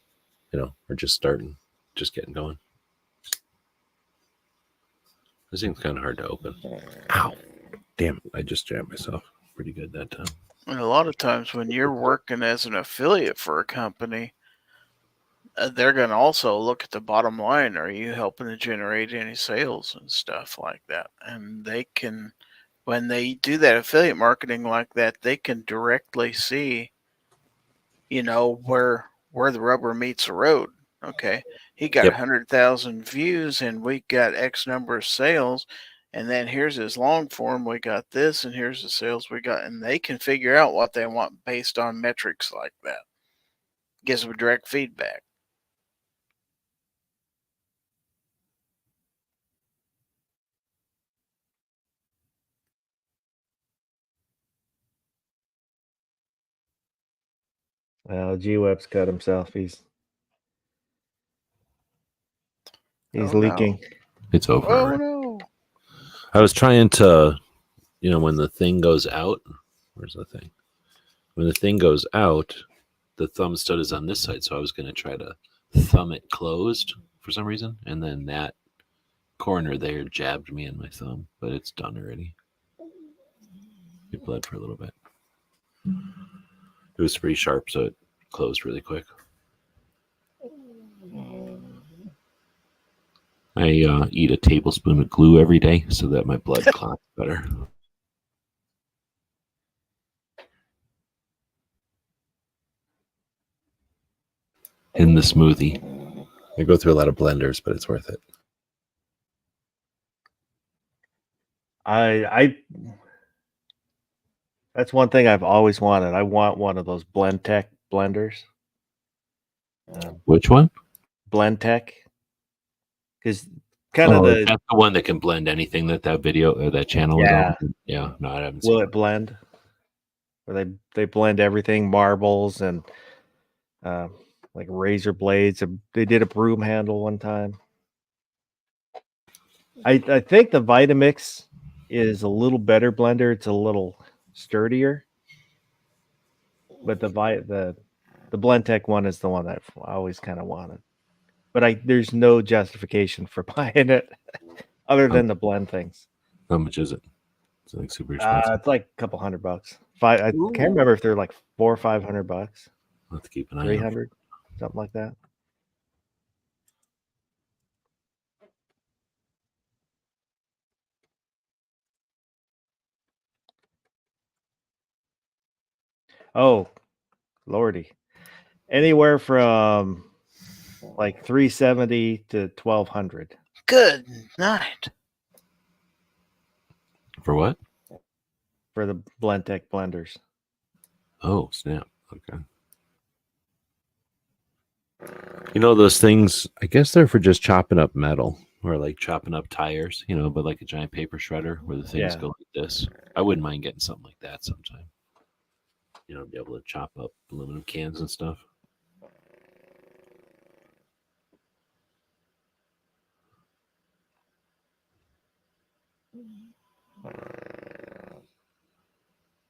are just starting, just getting going. This thing's kind of hard to open. Ow. Damn it. I just jammed myself pretty good that time. And a lot of times when you're working as an affiliate for a company, they're going to also look at the bottom line. Are you helping to generate any sales and stuff like that? And they can, when they do that affiliate marketing like that, they can directly see, where the rubber meets the road. Okay. He got 100,000 views and we got X number of sales. And then here's his long form. We got this, and here's the sales we got. And they can figure out what they want based on metrics like that. Gives them direct feedback. Well, G-Web's cut himself. He's leaking. No. It's over. Oh, no. I was trying to, when the thing goes out, where's the thing? When the thing goes out, the thumb stud is on this side. So I was going to try to thumb it closed for some reason. And then that corner there jabbed me in my thumb, but it's done already. It bled for a little bit. It was pretty sharp, so it closed really quick. I eat a tablespoon of glue every day so that my blood clots better. In the smoothie. I go through a lot of blenders, but it's worth it. That's one thing I've always wanted. I want one of those Blendtec blenders. Which one? Blendtec. Because kind of that's the one that can blend anything that video or that channel is on. Yeah, no, I haven't seen Will it blend? Where they blend everything, marbles and like razor blades. They did a broom handle one time. I think the Vitamix is a little better blender. It's a little sturdier. But the Blendtec one is the one I've always kind of wanted. But there's no justification for buying it other than the blend things. How much is it? It's like super expensive. It's like a couple $100. I can't remember if they're like $400 or $500. I'll have to keep an eye 300, something like that. Oh, Lordy. Anywhere from like 370 to 1200. Good night. For what? For the Blendtec blenders. Oh, snap. Okay. Those things, I guess they're for just chopping up metal or like chopping up tires, but like a giant paper shredder where the things go like this. I wouldn't mind getting something like that sometime. Be able to chop up aluminum cans and stuff.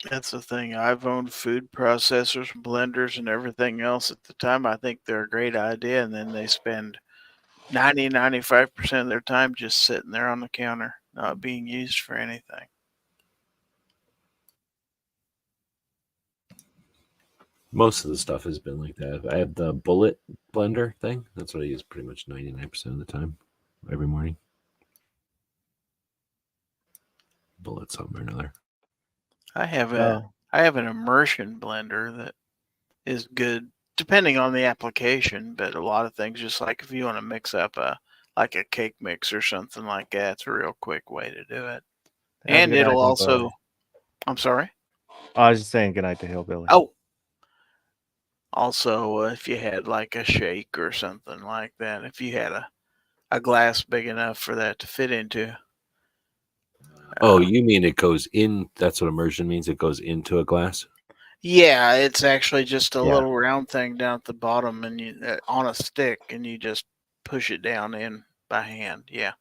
That's the thing. I've owned food processors, blenders, and everything else at the time. I think they're a great idea. And then they spend 95% of their time just sitting there on the counter, not being used for anything. Most of the stuff has been like that. I have the bullet blender thing. That's what I use pretty much 99% of the time, every morning. Bullet something or another. I have an immersion blender that is good depending on the application, but a lot of things, just like if you want to mix up a cake mix or something like that, it's a real quick way to do it. Have a And good night, it'll Hillbilly. also, I'm sorry. I was just saying good night to Hillbilly. Oh, also, if you had like a shake or something like that, if you had a glass big enough for that to fit into. Oh, you mean it goes in? That's what immersion means. It goes into a glass. Yeah, it's actually just a Yeah. little round thing down at the bottom, and you on a stick, and you just push it down in by hand. Yeah.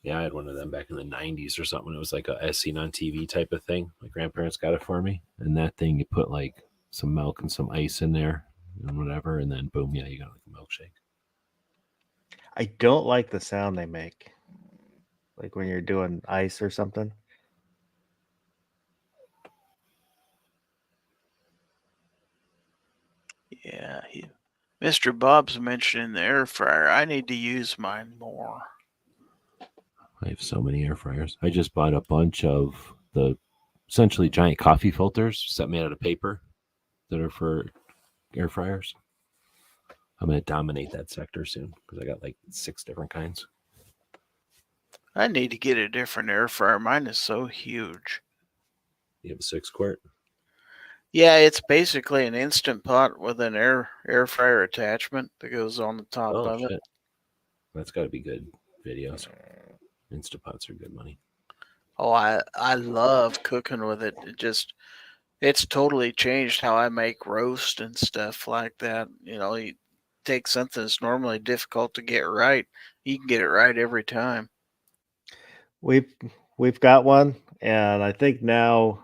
Yeah, I had one of them back in the 90s or something. It was like a as seen on TV type of thing. My grandparents got it for me. And that thing, you put like some milk and some ice in there and whatever. And then boom, yeah, you got like a milkshake. I don't like the sound they make. Like when you're doing ice or something. Yeah. Mr. Bob's mentioning the air fryer. I need to use mine more. I have so many air fryers. I just bought a bunch of the essentially giant coffee filters that made out of paper that are for air fryers. I'm going to dominate that sector soon because I got like 6 different kinds. I need to get a different air fryer. Mine is so huge. You have a 6 quart? Yeah, it's basically an Instant Pot with an air fryer attachment that goes on the top of it. That's got to be good videos. Instapots are good money. Oh, I love cooking with it. It's totally changed how I make roast and stuff like that. You know, you take something that's normally difficult to get right, you can get it right every time. We've got one, and I think now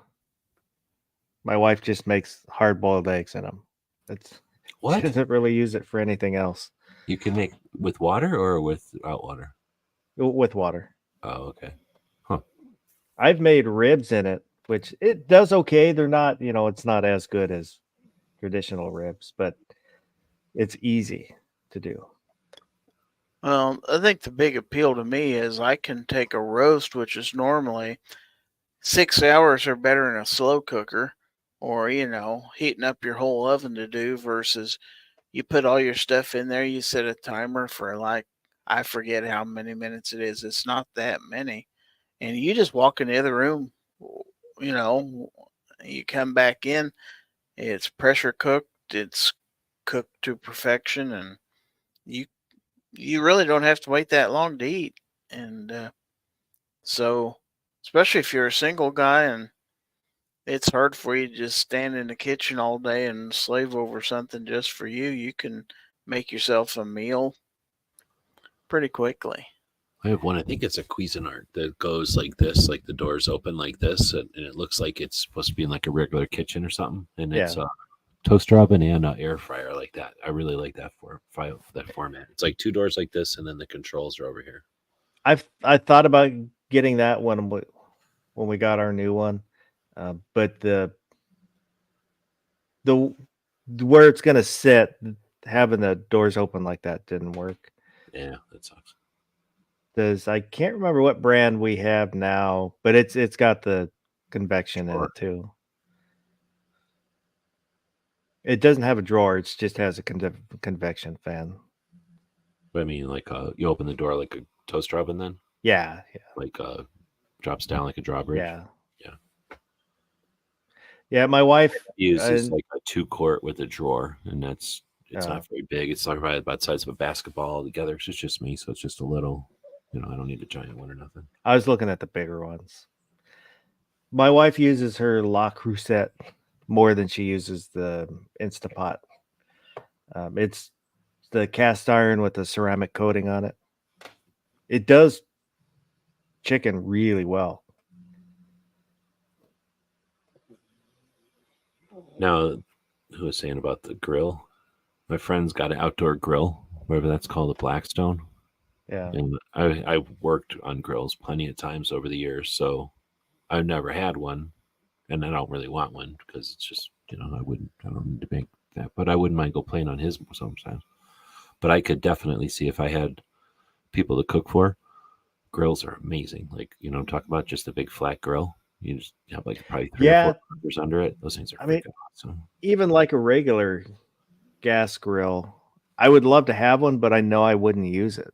my wife just makes hard-boiled eggs in them. She What? doesn't really use it for anything else. You can make with water or without water? With water. Oh, okay. I've made ribs in it, which it does okay. They're not, it's not as good as traditional ribs, but it's easy to do. Well, I think the big appeal to me is I can take a roast, which is normally 6 hours or better in a slow cooker, or, heating up your whole oven to do, versus you put all your stuff in there, you set a timer for like, I forget how many minutes it is. It's not that many. And you just walk in the other room, you come back in, it's pressure cooked, it's cooked to perfection, and you really don't have to wait that long to eat. And so, especially if you're a single guy and it's hard for you to just stand in the kitchen all day and slave over something just for you, you can make yourself a meal pretty quickly. I have one. I think it's a Cuisinart that goes like this, like the doors open like this, and it looks like it's supposed to be in like a regular kitchen or something. And it's a toaster oven and an air fryer like that. I really like that format. It's like 2 doors like this, and then the controls are over here. I thought about getting that one when we got our new one, but the where it's gonna sit, having the doors open like that didn't work. Yeah, that sucks. I can't remember what brand we have now, but it's got the convection in it too. It doesn't have a drawer; it just has a convection fan. I mean, like you open the door like a toaster oven, then yeah, like drops down like a drawbridge. Yeah. My wife uses like a 2 quart with a drawer, and it's not very big. It's like probably about the size of a basketball together. It's just me, so it's just a little. I don't need a giant one or nothing. I was looking at the bigger ones. My wife uses her Le Creuset more than she uses the Instapot. It's the cast iron with the ceramic coating on it. It does chicken really well. Now, who was saying about the grill? My friend's got an outdoor grill, whatever that's called, a Blackstone. Yeah. And I worked on grills plenty of times over the years, so I've never had one, and I don't really want one because it's just, I don't need to make that, but I wouldn't mind go playing on his sometimes. But I could definitely see if I had people to cook for, grills are amazing. Like, I'm talking about just a big flat grill. You just have like probably 3 or 4 burgers under it. Those things are awesome. Even like a regular gas grill. I would love to have one, but I know I wouldn't use it.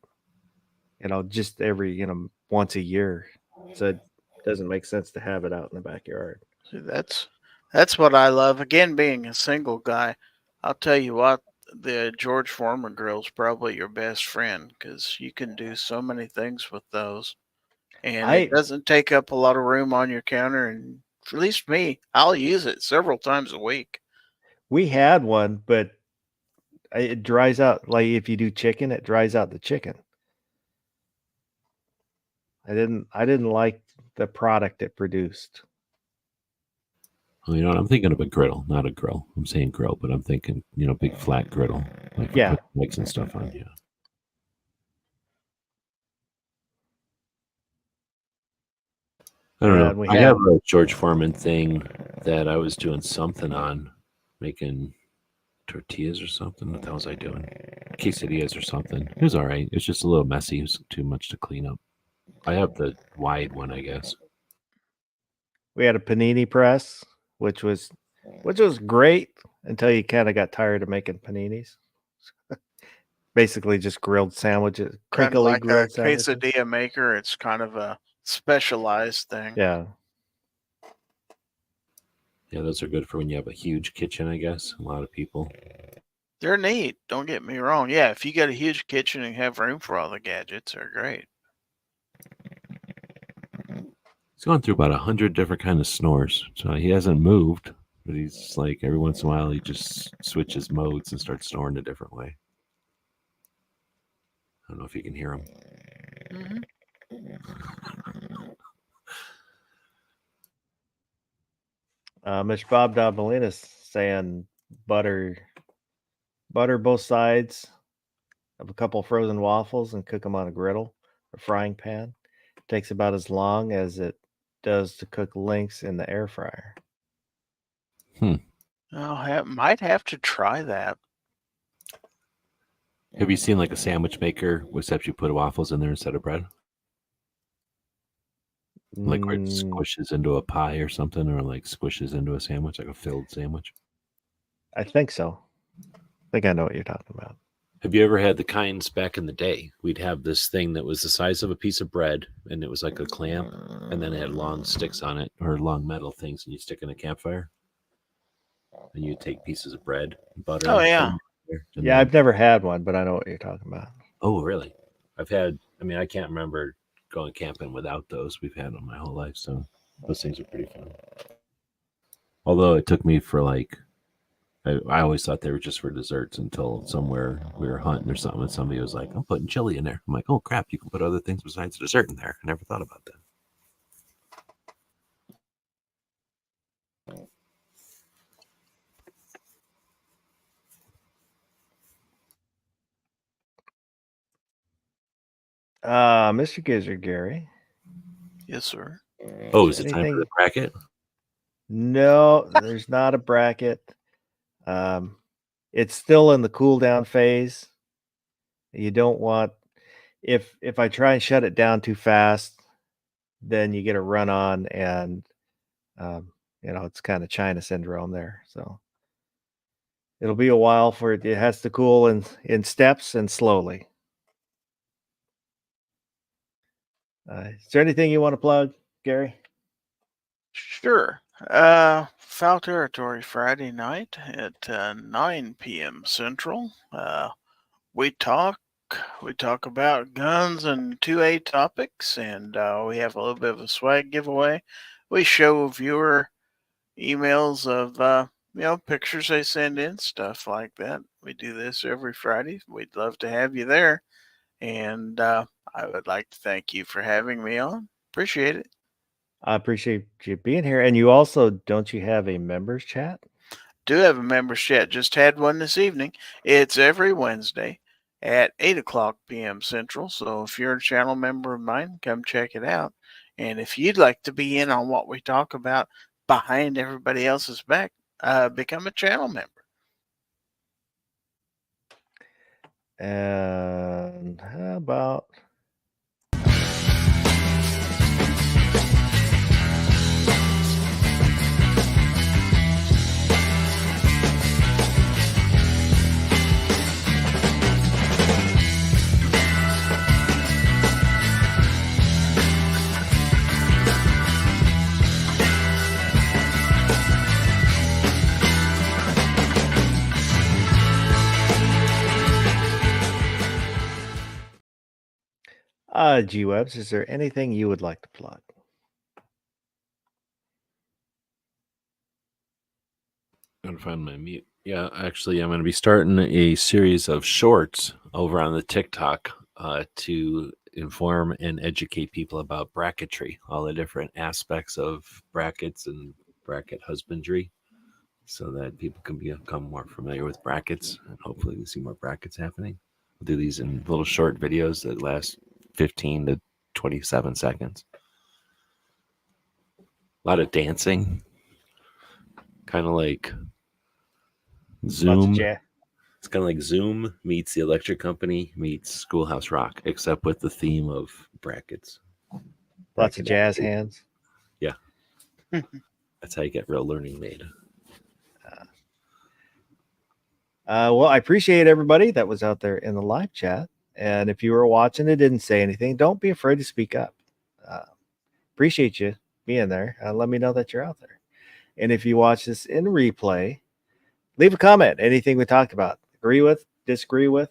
Just every once a year. So it doesn't make sense to have it out in the backyard. See, that's what I love. Again, being a single guy, I'll tell you what, the George Foreman grill is probably your best friend because you can do so many things with those, and it doesn't take up a lot of room on your counter. And at least me, I'll use it several times a week. We had one, but it dries out. Like if you do chicken, it dries out the chicken. I didn't like the product it produced. Well, I'm thinking of a griddle, not a grill. I'm saying grill, but I'm thinking, big flat griddle, like Yeah, put legs and stuff on. Yeah. I don't and know. we I had have a George Foreman thing that I was doing something on, making tortillas or something. What the hell was I doing? Quesadillas or something. It was all right. It was just a little messy. It was too much to clean up. I have the wide one, I guess. we had a panini press, which was great until you kind of got tired of making paninis. Basically, just grilled sandwiches, Kind of crinkly like a grilled sandwiches. quesadilla maker. It's kind of a specialized thing. Yeah, Yeah, those are good for when you have a huge kitchen, I guess. A lot of people. They're neat. Don't get me wrong. Yeah, if you got a huge kitchen and have room for all the gadgets, they're great. He's gone through about 100 different kind of snores. So he hasn't moved, but he's like every once in a while he just switches modes and starts snoring a different way. I don't know if you can hear him. Mr. Bob Dobalina's saying butter both sides of a couple frozen waffles and cook them on a griddle or frying pan. It takes about as long as it does to cook links in the air fryer. Might have to try that. Have you seen like a sandwich maker, except you put waffles in there instead of bread? Like where it squishes into a pie or something, or like squishes into a sandwich, like a filled sandwich? I think so. I think I know what you're talking about. Have you ever had the kinds back in the day? We'd have this thing that was the size of a piece of bread, and it was like a clamp, and then it had long sticks on it, or long metal things, and you stick in a campfire. And you take pieces of bread, butter. Oh, yeah. Yeah, I've never had one, but I know what you're talking about. Oh, really? I can't remember going camping without those. We've had them my whole life, so those things are pretty fun. Although it took me for I always thought they were just for desserts until somewhere we were hunting or something, and somebody was like, I'm putting chili in there. I'm like, oh, crap, you can put other things besides dessert in there. I never thought about that. Mr. Gizzard, Gary. Yes, sir. Oh, is it time for the bracket? No, there's not a bracket. It's still in the cool down phase. You don't want if I try and shut it down too fast, then you get a run on, and it's kind of China syndrome there. So it'll be a while for it. It has to cool in steps and slowly. Is there anything you want to plug, Gary? Sure. Foul Territory Friday night at 9 p.m. Central. We talk about guns and 2A topics, and we have a little bit of a swag giveaway. We show viewer emails of pictures they send in, stuff like that. We do this every Friday. We'd love to have you there, and I would like to thank you for having me on. Appreciate it. I appreciate you being here. And you also, don't you have a members chat? Do have a members chat. Just had one this evening. It's every Wednesday at 8 o'clock p.m. Central. So if you're a channel member of mine, come check it out. And if you'd like to be in on what we talk about behind everybody else's back, become a channel member. And how about... G-Webs, is there anything you would like to plug? I'm gonna find my mute. Yeah, actually, I'm going to be starting a series of shorts over on the TikTok to inform and educate people about bracketry, all the different aspects of brackets and bracket husbandry, so that people can become more familiar with brackets, and hopefully we see more brackets happening. We'll do these in little short videos that last 15 to 27 seconds. A lot of dancing, kind of like Zoom. It's kind of like Zoom meets the Electric Company meets Schoolhouse Rock, except with the theme of brackets. Lots of jazz hands. Yeah. That's how you get real learning made. Well, I appreciate everybody that was out there in the live chat. And if you were watching and didn't say anything, don't be afraid to speak up. Appreciate you being there. Let me know that you're out there. And if you watch this in replay, leave a comment. Anything we talked about. Agree with, disagree with.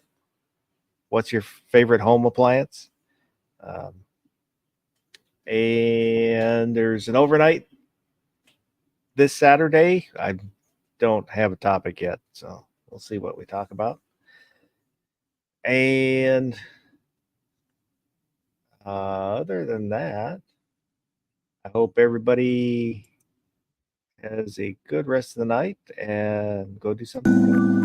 What's your favorite home appliance? And there's an overnight this Saturday. I don't have a topic yet, so we'll see what we talk about. And other than that, I hope everybody has a good rest of the night and go do something good.